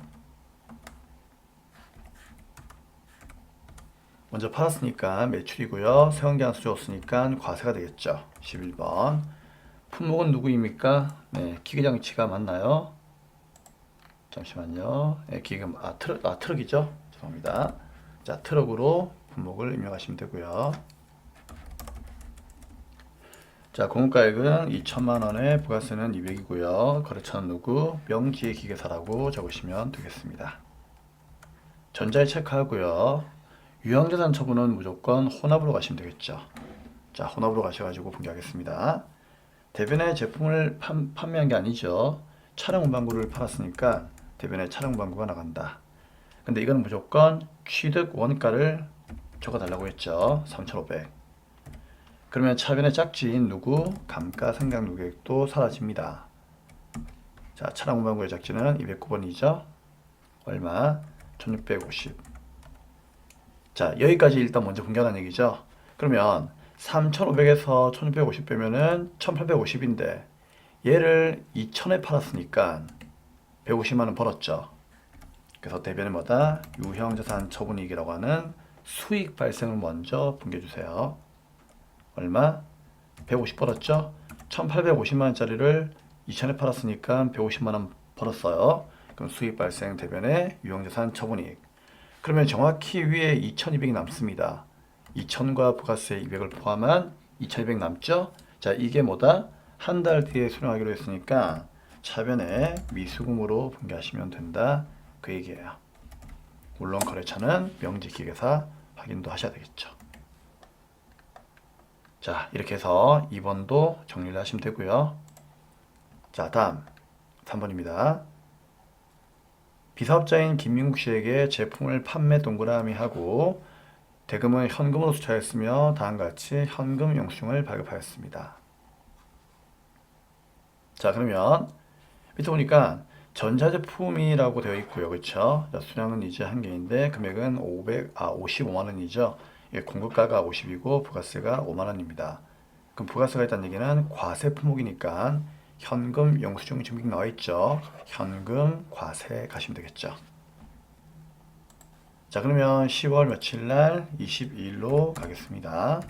먼저 팔았으니까 매출이고요. 세원계약서 줬으니까 과세가 되겠죠. 11번. 품목은 누구입니까? 네, 기계장치가 맞나요? 잠시만요. 네, 트럭이죠. 죄송합니다. 자, 트럭으로 품목을 입력하시면 되고요. 자, 공급가액은 2천만 원에 부가세는 200이고요. 거래처는 누구? 명지의 기계사라고 적으시면 되겠습니다. 전자에 체크하고요. 유형자산 처분은 무조건 혼합으로 가시면 되겠죠. 자, 혼합으로 가셔가지고 분개하겠습니다. 대변의 제품을 판매한 게 아니죠. 차량 운반구를 팔았으니까 대변의 차량 운반구가 나간다. 근데 이건 무조건 취득 원가를 적어달라고 했죠. 3,500. 그러면 차변의 짝지인 누구? 감가상각 누계액도 사라집니다. 자, 차량 운반구의 짝지는 209번이죠. 얼마? 1650. 자, 여기까지 일단 먼저 분개하는 얘기죠. 그러면 3,500에서 1650 빼면은 1850인데 얘를 2,000에 팔았으니까 150만원 벌었죠. 그래서 대변은 뭐다? 유형자산 처분이익이라고 하는 수익 발생을 먼저 분개해주세요. 얼마? 150 벌었죠? 1850만원짜리를 2,000에 팔았으니까 150만원 벌었어요. 그럼 수익 발생 대변의 유형자산 처분이익. 그러면 정확히 위에 2,200이 남습니다. 2,000과 부가세 200을 포함한 2,200 남죠? 자, 이게 뭐다? 한 달 뒤에 수령하기로 했으니까 차변에 미수금으로 분개하시면 된다. 그 얘기예요. 물론 거래처는 명지기계사 확인도 하셔야 되겠죠. 자, 이렇게 해서 2번도 정리를 하시면 되고요. 자, 다음 3번입니다. 비사업자인 김민국 씨에게 제품을 판매 동그라미 하고 대금은 현금으로 수차했으며 다음과 같이 현금 영수증을 발급하였습니다. 자, 그러면 밑에 보니까 전자제품이라고 되어 있고요. 그렇죠? 자, 수량은 이제 한 개인데 금액은 55만 원이죠. 예, 공급가가 50이고 부가세가 5만 원입니다. 그럼 부가세가 있다는 얘기는 과세 품목이니까 현금 영수증 증빙 나와 있죠. 현금 과세 가시면 되겠죠. 자, 그러면 10월 며칠 날 22일로 가겠습니다.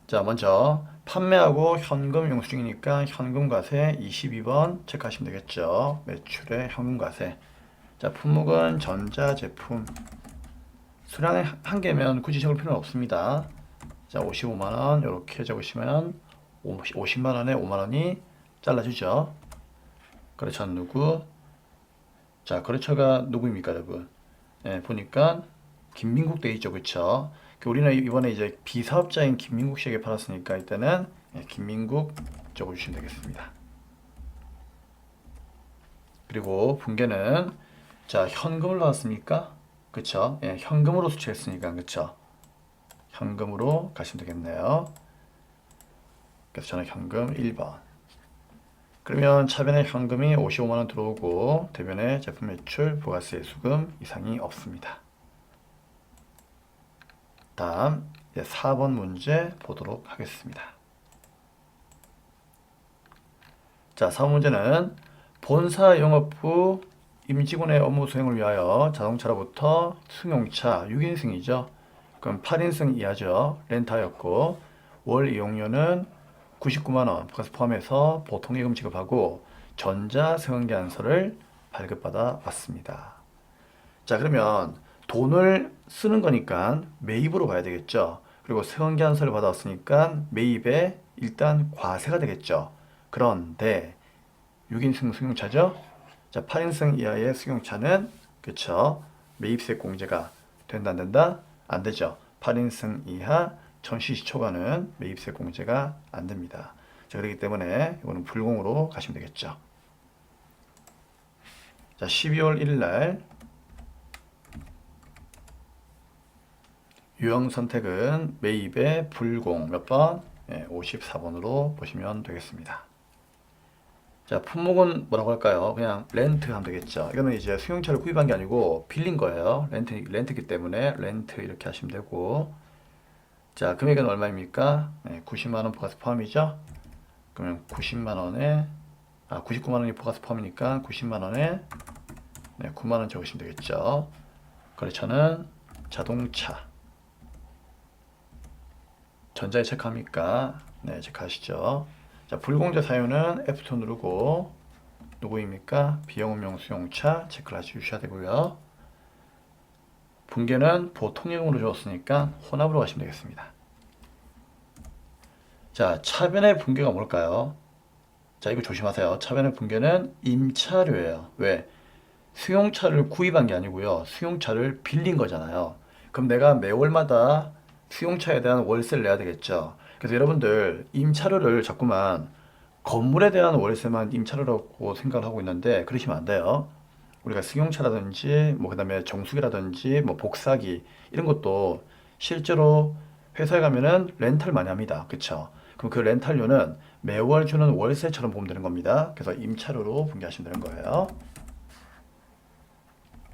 자, 먼저 판매하고 현금 영수증이니까 현금과세 22번 체크하시면 되겠죠. 매출의 현금과세. 자, 품목은 전자제품. 수량의 한 개면 굳이 적을 필요는 없습니다. 자, 55만원 이렇게 적으시면 50만원에 5만원이 잘라주죠. 거래처는 누구? 자, 거래처가 누구입니까, 여러분? 예, 보니까 김민국 돼 있죠, 그쵸? 우리는 이번에 이제 비사업자인 김민국 씨에게 팔았으니까 이때는 김민국 적어주시면 되겠습니다. 그리고 분개는 자, 현금을 받았습니까? 그쵸? 예, 현금으로 수취했으니까 그쵸? 현금으로 가시면 되겠네요. 그래서 저는 현금 1번. 그러면 차변에 현금이 55만원 들어오고 대변에 제품 매출 부가세 수금 이상이 없습니다. 다음 4번 문제 보도록 하겠습니다. 자, 4번 문제는 본사 영업 후 임직원의 업무 수행을 위하여 자동차로부터 승용차 6인승이죠. 그럼 8인승 이하죠. 렌트하였고 월 이용료는 99만원 부가세 포함해서 보통예금 지급하고 전자세원계안서를 발급받아 왔습니다. 자, 그러면 돈을 쓰는 거니까 매입으로 가야 되겠죠. 그리고 세원계안서를 받아왔으니까 매입에 일단 과세가 되겠죠. 그런데 6인승 승용차죠. 자, 8인승 이하의 승용차는 그쵸? 매입세 공제가 된다 안 된다? 안 되죠. 8인승 이하 전시 초과는 매입세 공제가 안 됩니다. 자, 그렇기 때문에 이거는 불공으로 가시면 되겠죠. 자, 12월 1일 날 유형 선택은 매입의 불공 몇 번? 54번으로 보시면 되겠습니다. 자, 품목은 뭐라고 할까요? 그냥 렌트 하면 되겠죠. 이거는 이제 승용차를 구입한 게 아니고 빌린 거예요. 렌트이기 때문에 렌트 이렇게 하시면 되고. 자, 금액은 얼마입니까? 90만원 부가세 포함이죠. 그러면 90만원에 99만원이 부가세 포함이니까 90만원에 9만원 적으시면 되겠죠. 거래처는 자동차. 전자에 체크합니까? 네, 체크하시죠. 자, 불공제 사유는 F2 누르고 누구입니까? 비영업용 수용차 체크를 해주셔야 되고요. 분개는 보통예금으로 주었으니까 혼합으로 가시면 되겠습니다. 자, 차변의 붕괴가 뭘까요? 자, 이거 조심하세요. 차변의 붕괴는 임차료예요. 왜? 수용차를 구입한 게 아니고요. 수용차를 빌린 거잖아요. 그럼 내가 매월마다 수용차에 대한 월세를 내야 되겠죠. 그래서 여러분들 임차료를 자꾸만 건물에 대한 월세만 임차료라고 생각을 하고 있는데 그러시면 안 돼요. 우리가 승용차라든지 뭐 그다음에 정수기라든지 뭐 복사기 이런 것도 실제로 회사에 가면은 렌탈 많이 합니다. 그쵸? 그럼 그 렌탈료는 매월 주는 월세처럼 보면 되는 겁니다. 그래서 임차료로 분개하시면 되는 거예요.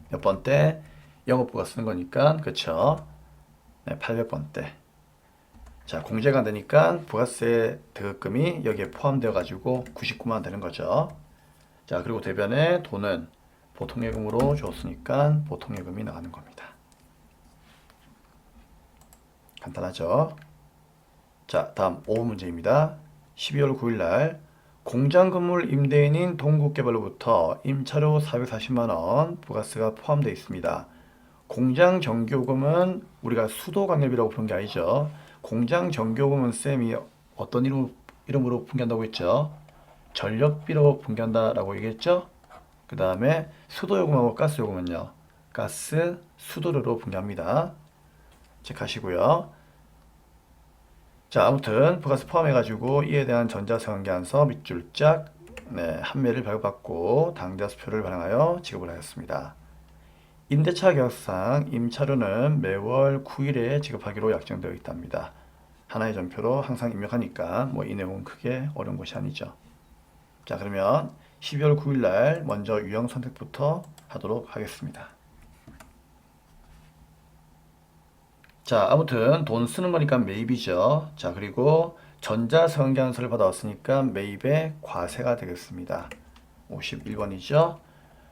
몇 번 때 영업부가 쓰는 거니까 그쵸? 네, 800번 때. 자, 공제가 안 되니까 부가세 대금이 여기에 포함되어 가지고 99만 원 되는 거죠. 자, 그리고 대변에 돈은 보통예금으로 줬으니까 보통예금이 나가는 겁니다. 간단하죠? 자, 다음 5번 문제입니다. 12월 9일 날 공장 건물 임대인인 동국개발로부터 임차료 440만 원 부가세가 포함되어 있습니다. 공장 정기요금은 우리가 수도관리비라고 부른 게 아니죠. 공장 정기요금은 쌤이 어떤 이름으로 분개한다고 했죠? 전력비로 분개한다라고 얘기했죠? 그 다음에 수도요금하고 가스요금은요. 가스, 수도료로 분개합니다. 체크하시고요. 자, 아무튼 부가세 포함해가지고 이에 대한 전자상환계안서 밑줄짝 한매를 발급받고 당좌수표를 발행하여 지급을 하였습니다. 임대차 계약상 임차료는 매월 9일에 지급하기로 약정되어 있답니다. 하나의 전표로 항상 입력하니까 뭐 이 내용은 크게 어려운 것이 아니죠. 자, 그러면 12월 9일 날 먼저 유형 선택부터 하도록 하겠습니다. 자, 아무튼 돈 쓰는 거니까 매입이죠. 자, 그리고 전자상환계안서를 받아왔으니까 매입의 과세가 되겠습니다. 51번이죠.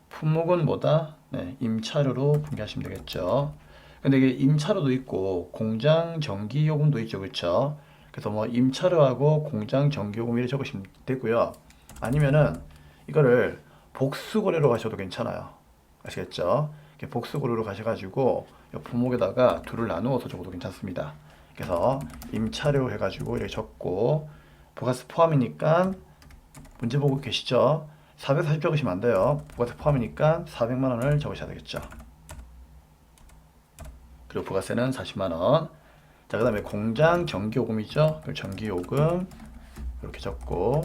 품목은 뭐다? 네, 임차료로 분개하시면 되겠죠. 근데 이게 임차료도 있고 공장 전기요금도 있죠. 그렇죠? 그래서 뭐 임차료하고 공장 전기요금 이렇게 적으시면 되고요. 아니면은 이거를 복수거래로 가셔도 괜찮아요. 아시겠죠? 이렇게 복수거래로 가셔가지고 이 품목에다가 둘을 나누어서 적어도 괜찮습니다. 그래서 임차료 해가지고 이렇게 적고 부가세 포함이니까 문제 보고 계시죠? 440 적으시면 안 돼요. 부가세 포함이니까 400만 원을 적으셔야 되겠죠. 그리고 부가세는 40만 원. 자, 그 다음에 공장 전기요금이죠. 그 전기요금 이렇게 적고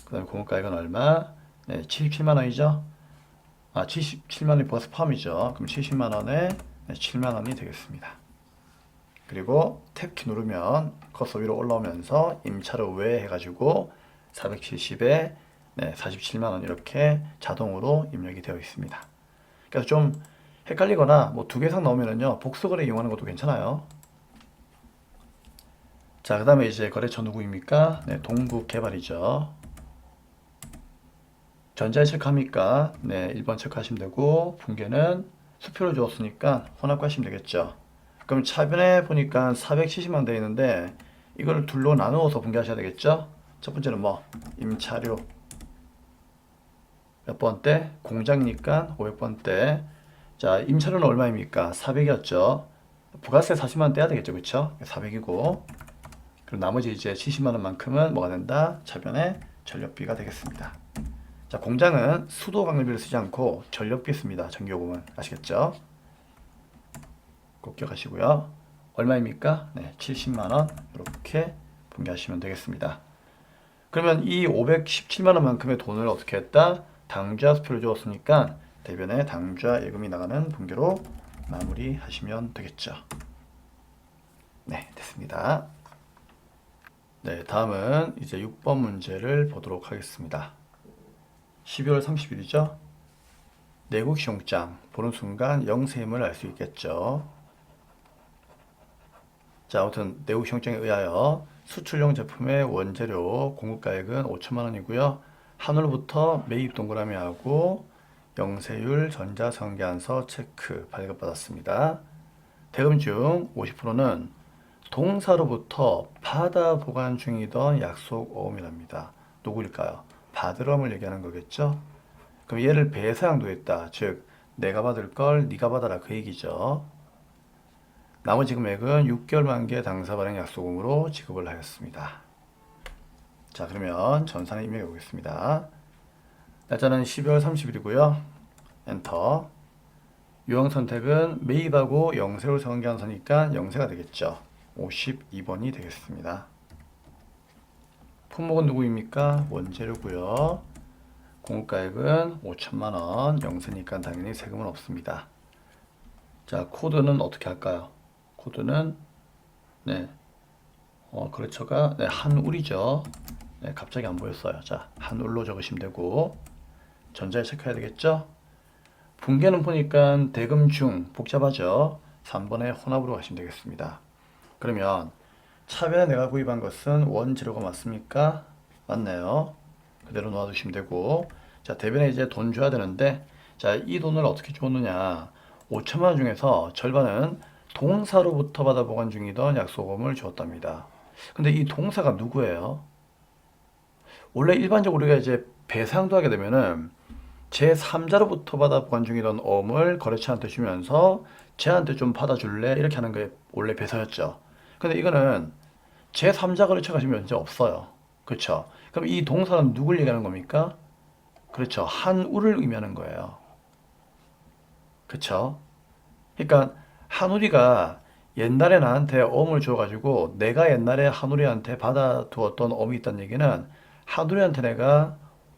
그 다음에 공급가액은 얼마? 네, 77만 원이죠. 아, 77만 원이 부가세 포함이죠. 그럼 70만 원에 7만 원이 되겠습니다. 그리고 탭키 누르면 커서 위로 올라오면서 임차료 외 해가지고 470에 47만 원 이렇게 자동으로 입력이 되어 있습니다. 그래서 좀 헷갈리거나 뭐 두 개 이상 나오면은요 복수거래 이용하는 것도 괜찮아요. 자, 그 다음에 이제 거래처 누구입니까? 네, 동국개발이죠. 전자에 체크합니까? 네, 1번 체크하시면 되고 분개는 수표를 주었으니까 혼합하시면 되겠죠. 그럼 차변에 보니까 470만 되어 있는데 이걸 둘로 나누어서 분개하셔야 되겠죠. 첫 번째는 뭐 임차료 몇 번대? 공장이니까 500번대. 자, 임차료는 얼마입니까? 400이었죠. 부가세 40만 떼야 되겠죠. 그쵸? 400이고 그리고 나머지 이제 70만 원만큼은 뭐가 된다? 차변에 전력비가 되겠습니다. 자, 공장은 수도 관리비를 쓰지 않고 전력비 씁니다. 전기요금은 아시겠죠? 꼭 기억하시고요. 얼마입니까? 네, 70만 원 이렇게 분개하시면 되겠습니다. 그러면 이 517만 원만큼의 돈을 어떻게 했다? 당좌수표를 주었으니까 대변에 당좌 예금이 나가는 분개로 마무리하시면 되겠죠. 네, 됐습니다. 네, 다음은 이제 6번 문제를 보도록 하겠습니다. 12월 30일이죠. 내국시용장 보는 순간 영세임을 알 수 있겠죠. 자, 아무튼 내국시용장에 의하여 수출용 제품의 원재료 공급가액은 5천만 원이고요. 한올부터 매입 동그라미하고 영세율 전자상계안서 체크 발급받았습니다. 대금 중 50%는 동사로부터 받아 보관 중이던 약속 어음이랍니다. 누구일까요? 받으럼을 얘기하는 거겠죠? 그럼 얘를 배상도했다. 즉 내가 받을 걸 네가 받아라 그 얘기죠. 나머지 금액은 6개월 만기 당사 발행 약속금으로 지급을 하였습니다. 자, 그러면 전산에 입력해 보겠습니다. 날짜는 12월 30일이고요. 엔터. 유형 선택은 매입하고 영세로 정기한서니까 영세가 되겠죠. 52번이 되겠습니다. 품목은 누구입니까? 원재료고요. 공급가액은 5천만 원, 영세니까 당연히 세금은 없습니다. 자, 코드는 어떻게 할까요? 코드는 거래처가 한울이죠. 갑자기 안 보였어요. 자, 한울로 적으시면 되고 전자에 체크해야 되겠죠? 분계는 보니까 대금 중 복잡하죠. 3번에 혼합으로 가시면 되겠습니다. 그러면 차변에 내가 구입한 것은 원재료가 맞습니까? 맞네요. 그대로 놓아두시면 되고, 자, 대변에 이제 돈 줘야 되는데, 자, 이 돈을 어떻게 줬느냐? 5천만 원 중에서 절반은 동사로부터 받아 보관 중이던 약속금을 주었답니다. 근데 이 동사가 누구예요? 원래 일반적으로 우리가 이제 배상도 하게 되면은 제3자로부터 받아 보관 중이던 어음을 거래처한테 주면서 쟤한테 좀 받아줄래? 이렇게 하는 게 원래 배상이었죠. 근데 이거는 제3자 거래처가 지금 현재 없어요. 그렇죠? 그럼 이 동사는 누굴 얘기하는 겁니까? 그렇죠. 한울을 의미하는 거예요. 그렇죠? 그러니까 한울이가 옛날에 나한테 어음을 줘가지고 내가 옛날에 한울이한테 받아두었던 어음이 있다는 얘기는 한울이한테 내가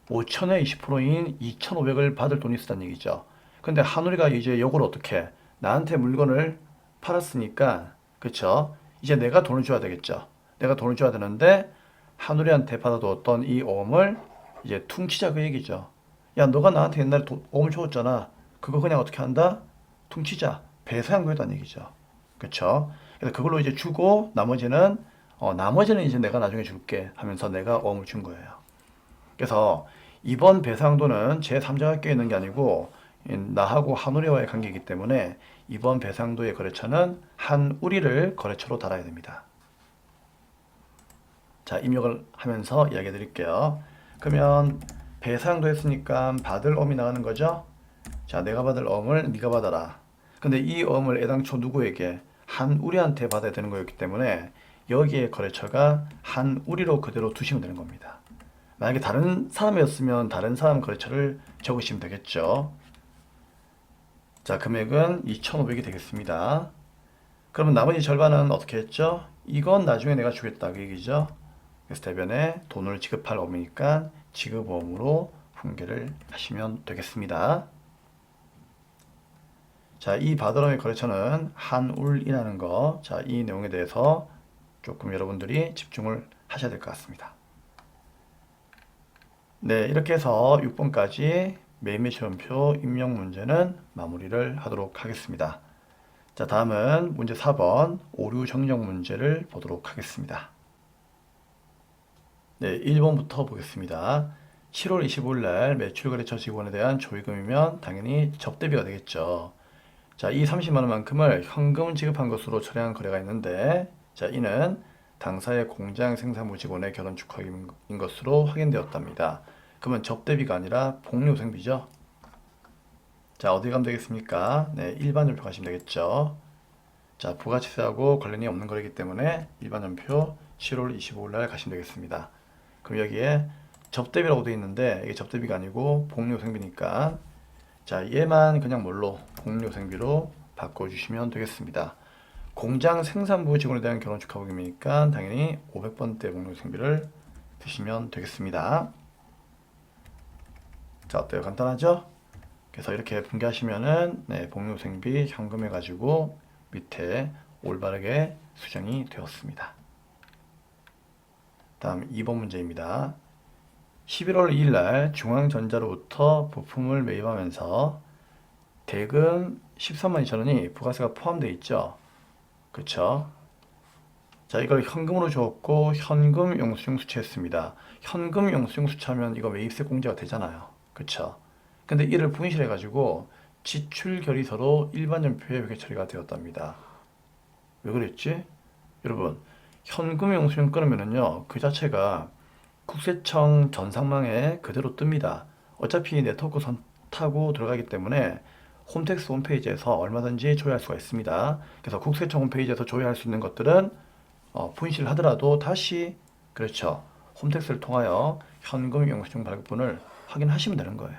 5천에 20%인 2,500을 받을 돈이 있었다는 얘기죠. 근데 한우리가 이제 요걸 어떻게 나한테 물건을 팔았으니까 그쵸? 이제 내가 돈을 줘야 되겠죠. 내가 돈을 줘야 되는데 한우리한테 받아두었던 이 어음을 이제 퉁치자 그 얘기죠. 야, 너가 나한테 옛날에 어음을 줬잖아. 그거 그냥 어떻게 한다? 퉁치자. 배상구했다는 얘기죠. 그쵸? 그래서 그걸로 이제 주고 나머지는 이제 내가 나중에 줄게 하면서 내가 어음을 준 거예요. 그래서 이번 배상도는 제3자가 껴있는 게 아니고 나하고 한우리와의 관계이기 때문에 이번 배상도의 거래처는 한우리를 거래처로 달아야 됩니다. 자, 입력을 하면서 이야기해 드릴게요. 그러면 배상도 했으니까 받을 어음이 나가는 거죠. 자, 내가 받을 어음을 네가 받아라. 근데 이 어음을 애당초 누구에게? 한우리한테 받아야 되는 거였기 때문에 여기에 거래처가 한우리로 그대로 두시면 되는 겁니다. 만약에 다른 사람이었으면 다른 사람 거래처를 적으시면 되겠죠. 자, 금액은 2,500이 되겠습니다. 그러면 나머지 절반은 어떻게 했죠? 이건 나중에 내가 주겠다 그 얘기죠. 그래서 대변에 돈을 지급할 어음이니까 지급어음으로 분계를 하시면 되겠습니다. 자, 이 바드럼의 거래처는 한울이라는 거, 자, 이 내용에 대해서 조금 여러분들이 집중을 하셔야 될 것 같습니다. 네, 이렇게 해서 6번까지 매매 시험표 입력 문제는 마무리를 하도록 하겠습니다. 자, 다음은 문제 4번 오류 정정 문제를 보도록 하겠습니다. 네, 1번부터 보겠습니다. 7월 25일 날 매출거래처 직원에 대한 조의금이면 당연히 접대비가 되겠죠. 자, 이 30만 원만큼을 현금 지급한 것으로 처리한 거래가 있는데, 자, 이는 당사의 공장 생산부 직원의 결혼 축하금인 것으로 확인되었답니다. 그러면 접대비가 아니라 복리후생비죠. 자, 어디 가면 되겠습니까? 네, 일반연표 가시면 되겠죠. 자, 부가치세하고 관련이 없는 거래이기 때문에 일반연표 7월 25일 날 가시면 되겠습니다. 그럼 여기에 접대비라고 되어 있는데 이게 접대비가 아니고 복리후생비니까 자, 얘만 그냥 뭘로? 복리후생비로 바꿔주시면 되겠습니다. 공장 생산부 직원에 대한 결혼 축하복이니까 당연히 500번대 복리후생비를 드시면 되겠습니다. 자, 어때요? 간단하죠? 그래서 이렇게 분개하시면은 복리후생비 현금해 가지고 밑에 올바르게 수정이 되었습니다. 다음 2번 문제입니다. 11월 2일 날 중앙전자로부터 부품을 매입하면서 대금 13만 2천 원이 부가세가 포함되어 있죠. 그쵸? 자, 이걸 현금으로 주었고 현금 영수증 수취했습니다. 현금 영수증 수취하면 이거 매입세 공제가 되잖아요. 그쵸? 근데 이를 분실해 가지고 지출 결의서로 일반연표에 회계 처리가 되었답니다. 왜 그랬지? 여러분, 현금 영수증 끊으면은요 그 자체가 국세청 전산망에 그대로 뜹니다. 어차피 네트워크 선 타고 들어가기 때문에 홈택스 홈페이지에서 얼마든지 조회할 수가 있습니다. 그래서 국세청 홈페이지에서 조회할 수 있는 것들은 분실을 하더라도 다시 그렇죠. 홈택스를 통하여 현금 영수증 발급본을 확인하시면 되는 거예요.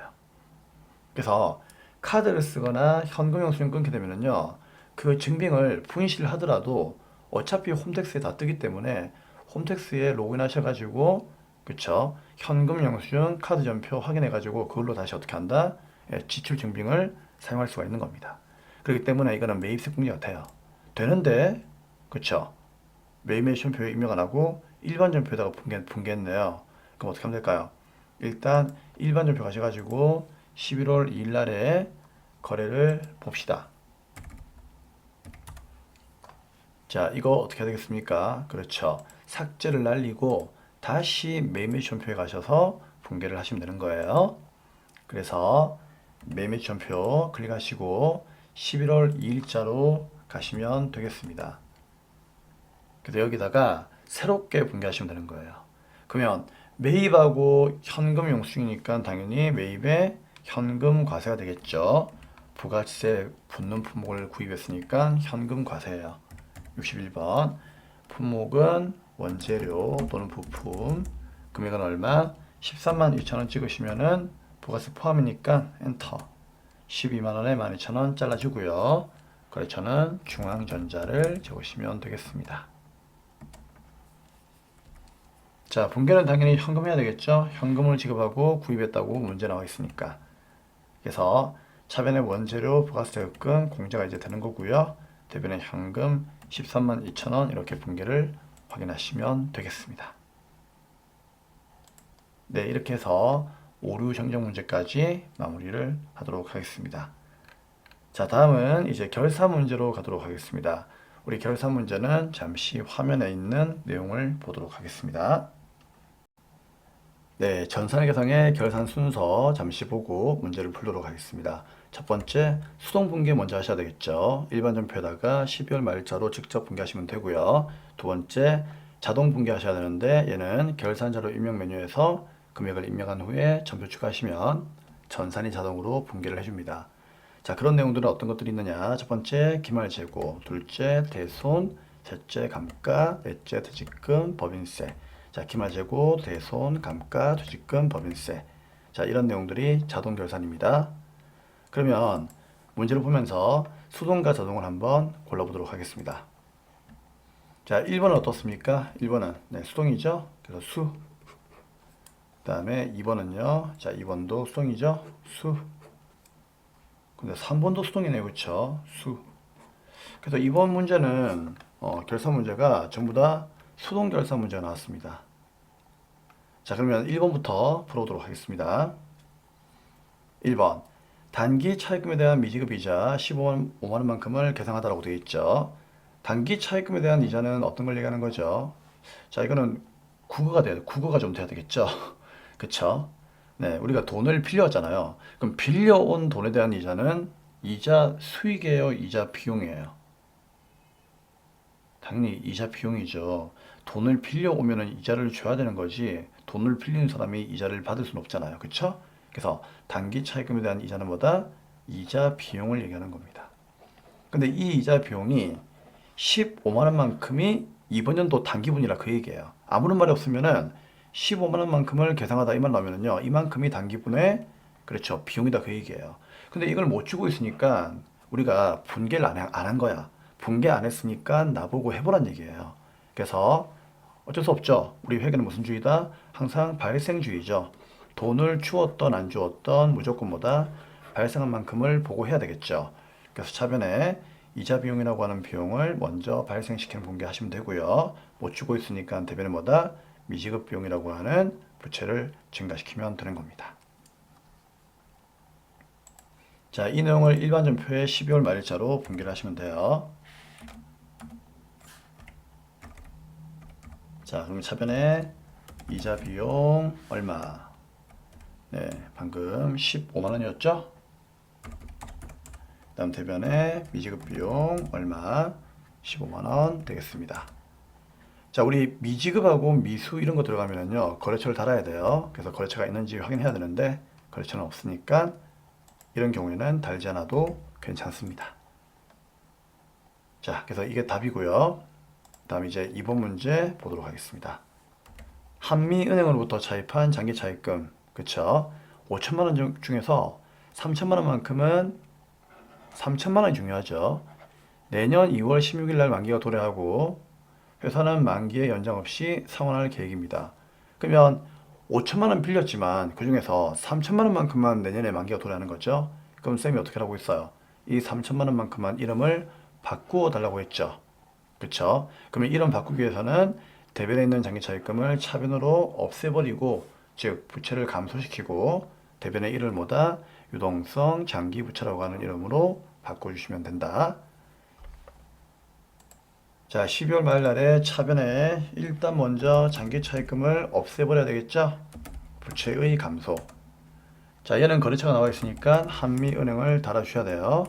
그래서 카드를 쓰거나 현금 영수증 끊게 되면은요, 그 증빙을 분실을 하더라도 어차피 홈택스에 다 뜨기 때문에 홈택스에 로그인하셔가지고 그쵸, 현금 영수증 카드 전표 확인해가지고 그걸로 다시 어떻게 한다? 지출 증빙을 사용할 수가 있는 겁니다. 그렇기 때문에 이거는 매입세 공제 같아요. 되는데 그쵸, 매입 전표에 입력 안 하고 일반 전표에다가 분개했네요. 그럼 어떻게 하면 될까요? 일단 일반 전표 가셔가지고 11월 2일 날에 거래를 봅시다. 자, 이거 어떻게 해야 되겠습니까? 그렇죠. 삭제를 날리고 다시 매입 전표에 가셔서 분개를 하시면 되는 거예요. 그래서 매입 전표 클릭하시고 11월 2일자로 가시면 되겠습니다. 그래서 여기다가 새롭게 분개하시면 되는 거예요. 그러면 매입하고 현금 영수증이니까 당연히 매입에 현금 과세가 되겠죠. 부가세 붙는 품목을 구입했으니까 현금 과세예요. 61번 품목은 원재료 또는 부품, 금액은 얼마? 13만 2천원 찍으시면은 부가세 포함이니까 엔터. 12만원에 12,000원 잘라주고요. 거래처는 중앙전자를 적으시면 되겠습니다. 자, 분개는 당연히 현금 해야 되겠죠. 현금을 지급하고 구입했다고 문제 나와 있으니까. 그래서 차변의 원재료 부가세금 공제가 이제 되는 거고요. 대변의 현금 13만 2천원 이렇게 분개를 확인하시면 되겠습니다. 네, 이렇게 해서 오류 정정 문제까지 마무리를 하도록 하겠습니다. 자, 다음은 이제 결산 문제로 가도록 하겠습니다. 우리 결산 문제는 잠시 화면에 있는 내용을 보도록 하겠습니다. 네, 전산계상의 결산 순서 잠시 보고 문제를 풀도록 하겠습니다. 첫 번째, 수동 분개 먼저 하셔야 되겠죠. 일반 전표에다가 12월 말일자로 직접 분개하시면 되고요. 두 번째, 자동 분개하셔야 되는데 얘는 결산자료 입력 메뉴에서 금액을 입력한 후에 전표 추가하시면 전산이 자동으로 분개를 해줍니다. 자, 그런 내용들은 어떤 것들이 있느냐. 첫 번째, 기말 재고, 둘째, 대손, 셋째, 감가, 넷째, 퇴직금, 법인세. 자, 기말 재고, 대손, 감가, 퇴직금, 법인세. 자, 이런 내용들이 자동 결산입니다. 그러면 문제를 보면서 수동과 자동을 한번 골라보도록 하겠습니다. 자, 1번은 어떻습니까? 1번은 네, 수동이죠. 그래서 수. 그 다음에 2번은요. 자, 2번도 수동이죠. 수. 근데 3번도 수동이네요. 그쵸? 수. 그래서 이번 문제는 결산 문제가 전부 다 수동 결산 문제가 나왔습니다. 자, 그러면 1번부터 풀어보도록 하겠습니다. 1번. 단기 차입금에 대한 미지급 이자 15만원만큼을 계상하다라고 되어 있죠. 단기 차입금에 대한 이자는 어떤 걸 얘기하는 거죠? 자, 이거는 국어가 돼야 국어가 좀 돼야 되겠죠. 그쵸? 네, 우리가 돈을 빌려왔잖아요. 그럼 빌려온 돈에 대한 이자는 이자 수익이에요, 이자 비용이에요? 당연히 이자 비용이죠. 돈을 빌려오면은 이자를 줘야 되는 거지, 돈을 빌리는 사람이 이자를 받을 수는 없잖아요. 그쵸? 그래서 단기 차입금에 대한 이자는 뭐다? 이자 비용을 얘기하는 겁니다. 근데 이 이자 비용이 15만원만큼이 이번 연도 단기분이라 그 얘기예요. 아무런 말이 없으면은 15만원만큼을 계상하다 이 말 나오면은요, 이만큼이 단기분의 그렇죠, 비용이다 그 얘기예요. 근데 이걸 못 주고 있으니까 우리가 분개를 안 한 거야. 분개 안 했으니까 나보고 해보란 얘기예요. 그래서 어쩔 수 없죠. 우리 회계는 무슨 주의다? 항상 발생주의죠. 돈을 주었던 안 주었던 무조건 뭐다? 발생한 만큼을 보고 해야 되겠죠. 그래서 차변에 이자 비용이라고 하는 비용을 먼저 발생시키는 분개하시면 되고요. 못 주고 있으니까 대변에 뭐다? 미지급 비용이라고 하는 부채를 증가시키면 되는 겁니다. 자, 이 내용을 일반 전표에 12월 말일자로 분개를 하시면 돼요. 자, 그럼 차변에 이자 비용 얼마? 네, 방금 15만원이었죠? 다음 대변에 미지급 비용 얼마? 15만원 되겠습니다. 자, 우리 미지급하고 미수 이런 거 들어가면은요, 거래처를 달아야 돼요. 그래서 거래처가 있는지 확인해야 되는데 거래처는 없으니까 이런 경우에는 달지 않아도 괜찮습니다. 자, 그래서 이게 답이고요. 다음 이제 2번 문제 보도록 하겠습니다. 한미은행으로부터 차입한 장기 차입금, 그쵸? 5천만 원 중에서 3천만 원만큼은 3천만 원이 중요하죠. 내년 2월 16일 날 만기가 도래하고 회사는 만기에 연장 없이 상환할 계획입니다. 그러면 5천만 원 빌렸지만 그 중에서 3천만 원만큼만 내년에 만기가 도래하는 거죠. 그럼 쌤이 어떻게 하고 있어요? 이 3천만 원만큼만 이름을 바꾸어 달라고 했죠. 그쵸? 그러면 이름 바꾸기 위해서는 대변에 있는 장기차입금을 차변으로 없애버리고, 즉 부채를 감소시키고 대변의 이름을 뭐다? 유동성 장기부채라고 하는 이름으로 바꿔주시면 된다. 자, 12월 말 날에 차변에 일단 먼저 장기차입금을 없애버려야 되겠죠? 부채의 감소. 자, 얘는 거래처가 나와 있으니까 한미은행을 달아주셔야 돼요.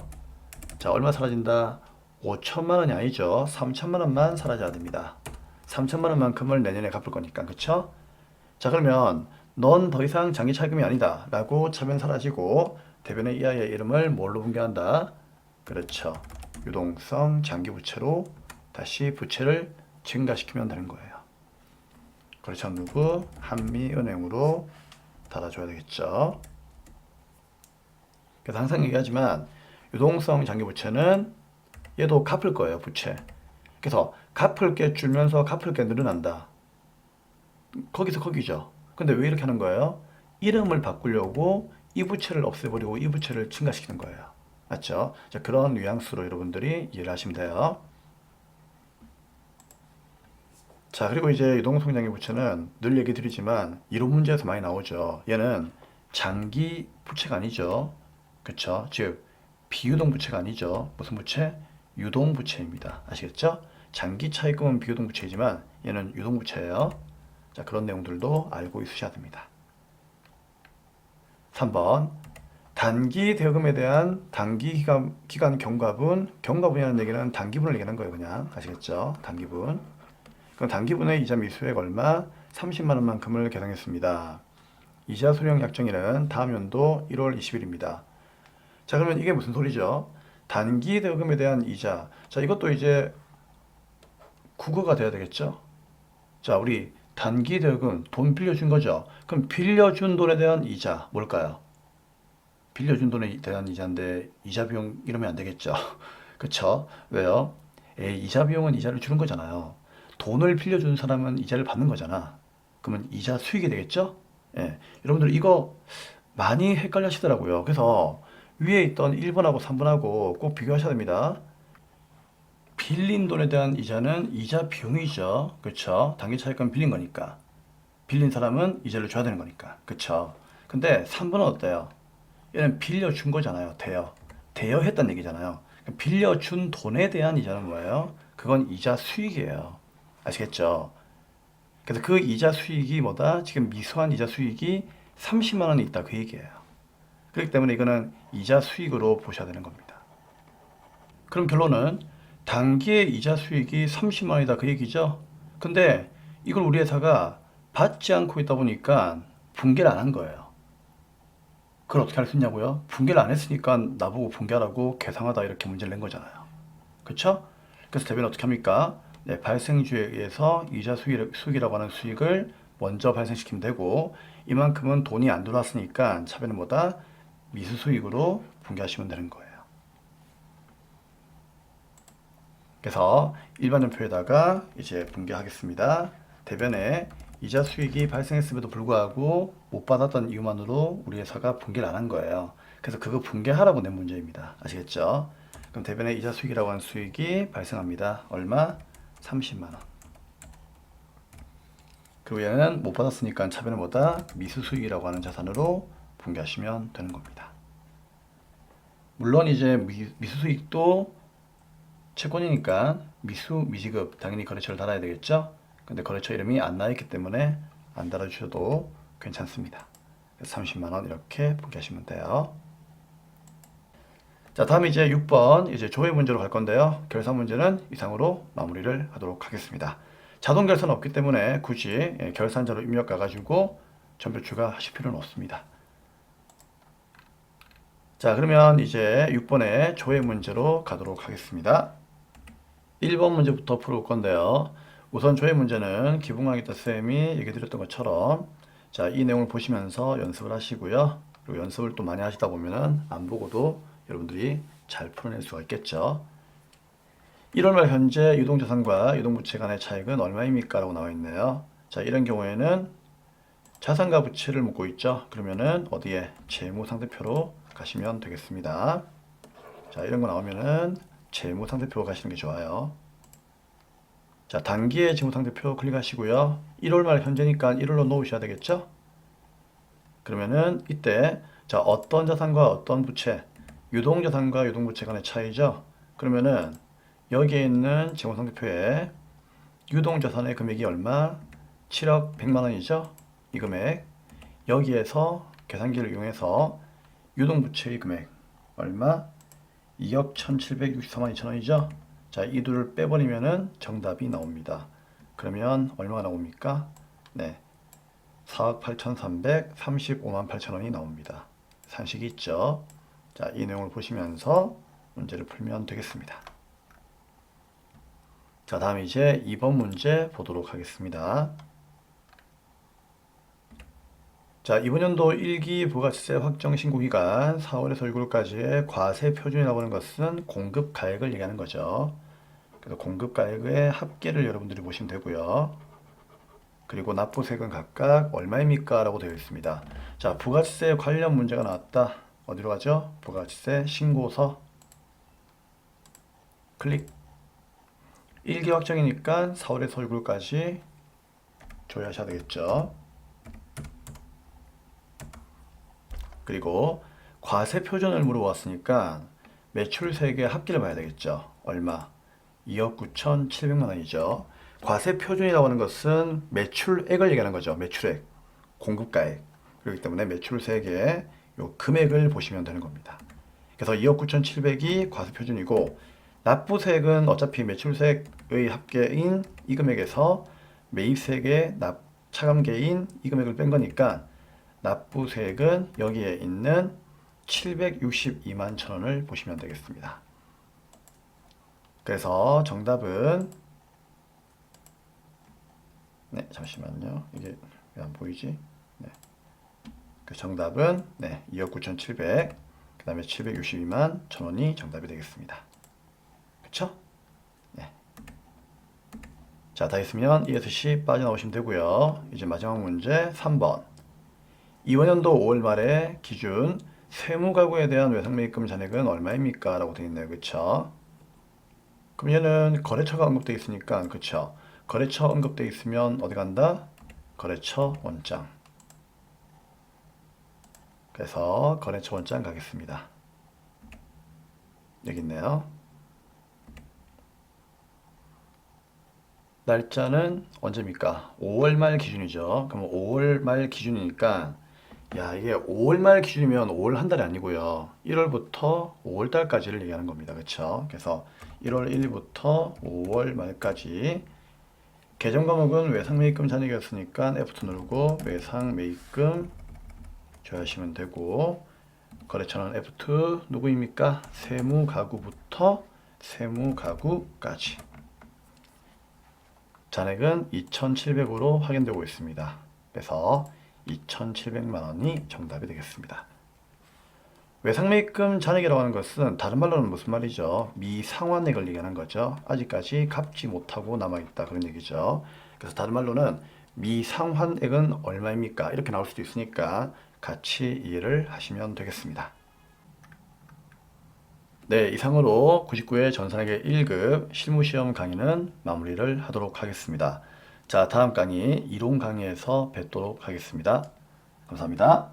자, 얼마 사라진다? 5천만 원이 아니죠. 3천만 원만 사라져야 됩니다. 3천만 원만큼을 내년에 갚을 거니까, 그쵸? 자, 그러면 넌 더 이상 장기 차입금이 아니다 라고 차변 사라지고 대변의 이 아이의 이름을 뭘로 분개한다? 그렇죠. 유동성 장기부채로 다시 부채를 증가시키면 되는 거예요. 그렇죠. 누구? 한미은행으로 달아줘야 되겠죠. 그래서 항상 얘기하지만 유동성 장기부채는 얘도 갚을 거예요. 부채. 그래서 갚을 게 줄면서 갚을 게 늘어난다. 거기서 거기죠. 근데 왜 이렇게 하는 거예요? 이름을 바꾸려고 이 부채를 없애버리고 이 부채를 증가시키는 거예요. 맞죠? 자, 그런 뉘앙스로 여러분들이 이해를 하시면 돼요. 자, 그리고 이제 유동성 장기부채는 늘 얘기 드리지만 이론 문제에서 많이 나오죠. 얘는 장기 부채가 아니죠. 그쵸? 즉 비유동 부채가 아니죠. 무슨 부채? 유동 부채입니다. 아시겠죠? 장기 차입금은 비유동 부채이지만 얘는 유동 부채예요. 자, 그런 내용들도 알고 있으셔야 됩니다. 3번 단기 대여금에 대한 단기 기간 경과분이라는 얘기는 단기분을 얘기하는 거예요. 그냥 아시겠죠? 단기분. 그럼 단기분의 이자 미수액 얼마? 30만 원만큼을 계산했습니다. 이자 수령 약정일은 다음 연도 1월 20일입니다. 자, 그러면 이게 무슨 소리죠? 단기 대여금에 대한 이자. 자, 이것도 이제 국어가 돼야 되겠죠? 자, 우리 단기 대여금 돈 빌려준 거죠. 그럼 빌려준 돈에 대한 이자 뭘까요? 빌려준 돈에 대한 이자인데 이자 비용 이러면 안 되겠죠. 그쵸? 왜요? 이자 비용은 이자를 주는 거잖아요. 돈을 빌려준 사람은 이자를 받는 거잖아. 그러면 이자 수익이 되겠죠? 예. 여러분들 이거 많이 헷갈려 하시더라고요. 그래서 위에 있던 1번하고 3번하고 꼭 비교하셔야 됩니다. 빌린 돈에 대한 이자는 이자 비용이죠. 그쵸? 단기 차입금 빌린 거니까. 빌린 사람은 이자를 줘야 되는 거니까. 그쵸? 근데 3번은 어때요? 얘는 빌려준 거잖아요. 대여했다는 얘기잖아요. 빌려준 돈에 대한 이자는 뭐예요? 그건 이자 수익이에요. 아시겠죠? 그래서 그 이자 수익이 뭐다? 지금 미수한 이자 수익이 30만 원이 있다. 그 얘기예요. 그렇기 때문에 이거는 이자 수익으로 보셔야 되는 겁니다. 그럼 결론은 단기의 이자 수익이 30만 원이다. 그 얘기죠? 근데 이걸 우리 회사가 받지 않고 있다 보니까 분개를 안 한 거예요. 그걸 어떻게 할 수 있냐고요? 분개를 안 했으니까 나보고 분개하라고 개상하다 이렇게 문제를 낸 거잖아요. 그쵸? 그래서 대변은 어떻게 합니까? 네, 발생주에 의해서 이자 수익이라고 하는 수익을 먼저 발생시키면 되고 이만큼은 돈이 안 들어왔으니까 차변은 뭐다? 미수 수익으로 분개하시면 되는 거예요. 그래서 일반전표에다가 이제 분개하겠습니다. 대변에 이자 수익이 발생했음에도 불구하고 못 받았던 이유만으로 우리 회사가 분개를 안 한 거예요. 그래서 그거 분개하라고 낸 문제입니다. 아시겠죠? 그럼 대변에 이자 수익이라고 하는 수익이 발생합니다. 얼마? 30만 원. 그리고 얘는 못 받았으니까 차변은 뭐다? 미수 수익이라고 하는 자산으로 분개하시면 되는 겁니다. 물론 이제 미수 수익도 채권이니까 미수 미지급 당연히 거래처를 달아야 되겠죠? 근데 거래처 이름이 안 나있기 때문에 안 달아주셔도 괜찮습니다. 30만 원 이렇게 분개하시면 돼요. 자, 다음 이제 6번 이제 조회 문제로 갈 건데요. 결산 문제는 이상으로 마무리를 하도록 하겠습니다. 자동 결산은 없기 때문에 굳이 결산자로 입력 가가지고 전표 추가하실 필요는 없습니다. 자, 그러면 이제 6번의 조회 문제로 가도록 하겠습니다. 1번 문제부터 풀어볼 건데요. 우선 조회 문제는 기본 강의 때 쌤이 얘기 드렸던 것처럼 자, 이 내용을 보시면서 연습을 하시고요. 그리고 연습을 또 많이 하시다 보면은 안 보고도 여러분들이 잘 풀어낼 수가 있겠죠. 1월 말 현재 유동자산과 유동부채 간의 차익은 얼마입니까? 라고 나와 있네요. 자, 이런 경우에는 자산과 부채를 묻고 있죠. 그러면은 어디에? 재무상태표로 가시면 되겠습니다. 자, 이런 거 나오면은 재무상태표 가시는 게 좋아요. 자, 단기의 재무상태표 클릭하시고요. 1월 말 현재니까 1월로 놓으셔야 되겠죠? 그러면은 이때 자, 어떤 자산과 어떤 부채, 유동자산과 유동부채 간의 차이죠. 그러면은 여기에 있는 재무상태표에 유동자산의 금액이 얼마? 7억 100만 원이죠. 이 금액. 여기에서 계산기를 이용해서 유동부채의 금액 얼마? 2억 1763만 2천 원이죠. 자, 이 둘을 빼버리면은 정답이 나옵니다. 그러면 얼마가 나옵니까? 네. 4억 8,335만 8천 원이 나옵니다. 산식이 있죠. 자, 이 내용을 보시면서 문제를 풀면 되겠습니다. 자, 다음 이제 2번 문제 보도록 하겠습니다. 자, 이번 연도 1기 부가세 확정 신고 기간 4월에서 6월까지의 과세 표준이라고 하는 것은 공급 가액을 얘기하는 거죠. 그래서 공급 가액의 합계를 여러분들이 보시면 되고요. 그리고 납부세액은 각각 얼마입니까? 라고 되어 있습니다. 자, 부가세 관련 문제가 나왔다. 어디로 가죠? 부가세 신고서 클릭. 1기 확정이니까 4월에서 6월까지 조회하셔야 되겠죠. 그리고 과세 표준을 물어봤으니까 매출세액의 합계를 봐야 되겠죠. 얼마? 2억 9,700만 원이죠. 과세 표준이라고 하는 것은 매출액을 얘기하는 거죠. 매출액, 공급가액. 그렇기 때문에 매출세액의 요 금액을 보시면 되는 겁니다. 그래서 2억 9,700이 과세 표준이고 납부세액은 어차피 매출세액의 합계인 이 금액에서 매입세액의 차감계인 이 금액을 뺀 거니까 납부세액은 여기에 있는 762만 천 원을 보시면 되겠습니다. 그래서 정답은 네, 잠시만요. 이게 왜 안 보이지? 네. 그 정답은 네, 2억 9,700, 그 다음에 762만 천 원이 정답이 되겠습니다. 그쵸? 네. 자, 다 했으면 ESC 빠져나오시면 되고요. 이제 마지막 문제 3번. 이번 연도 5월 말에 기준 세무가구에 대한 외상매입금 잔액은 얼마입니까? 라고 되어 있네요. 그쵸? 그럼 얘는 거래처가 언급되어 있으니까 그쵸? 거래처 언급되어 있으면 어디 간다? 거래처 원장. 그래서 거래처 원장 가겠습니다. 여기 있네요. 날짜는 언제입니까? 5월 말 기준이죠. 그럼 5월 말 기준이니까 야, 이게 5월 말 기준이면 5월 한 달이 아니고요. 1월부터 5월 달까지를 얘기하는 겁니다. 그쵸? 그래서 1월 1일부터 5월 말까지 계정 과목은 외상매입금 잔액이었으니까 F2 누르고 외상매입금 조회하시면 되고 거래처는 F2 누구입니까? 세무가구부터 세무가구까지 잔액은 2,700으로 확인되고 있습니다. 그래서 2,700만 원이 정답이 되겠습니다. 외상매입금 잔액이라고 하는 것은 다른 말로는 무슨 말이죠? 미상환액을 얘기하는 거죠. 아직까지 갚지 못하고 남아있다 그런 얘기죠. 그래서 다른 말로는 미상환액은 얼마입니까? 이렇게 나올 수도 있으니까 같이 이해를 하시면 되겠습니다. 네, 이상으로 99회 전산학의 1급 실무시험 강의는 마무리를 하도록 하겠습니다. 자, 다음 강의 이론 강의에서 뵙도록 하겠습니다. 감사합니다.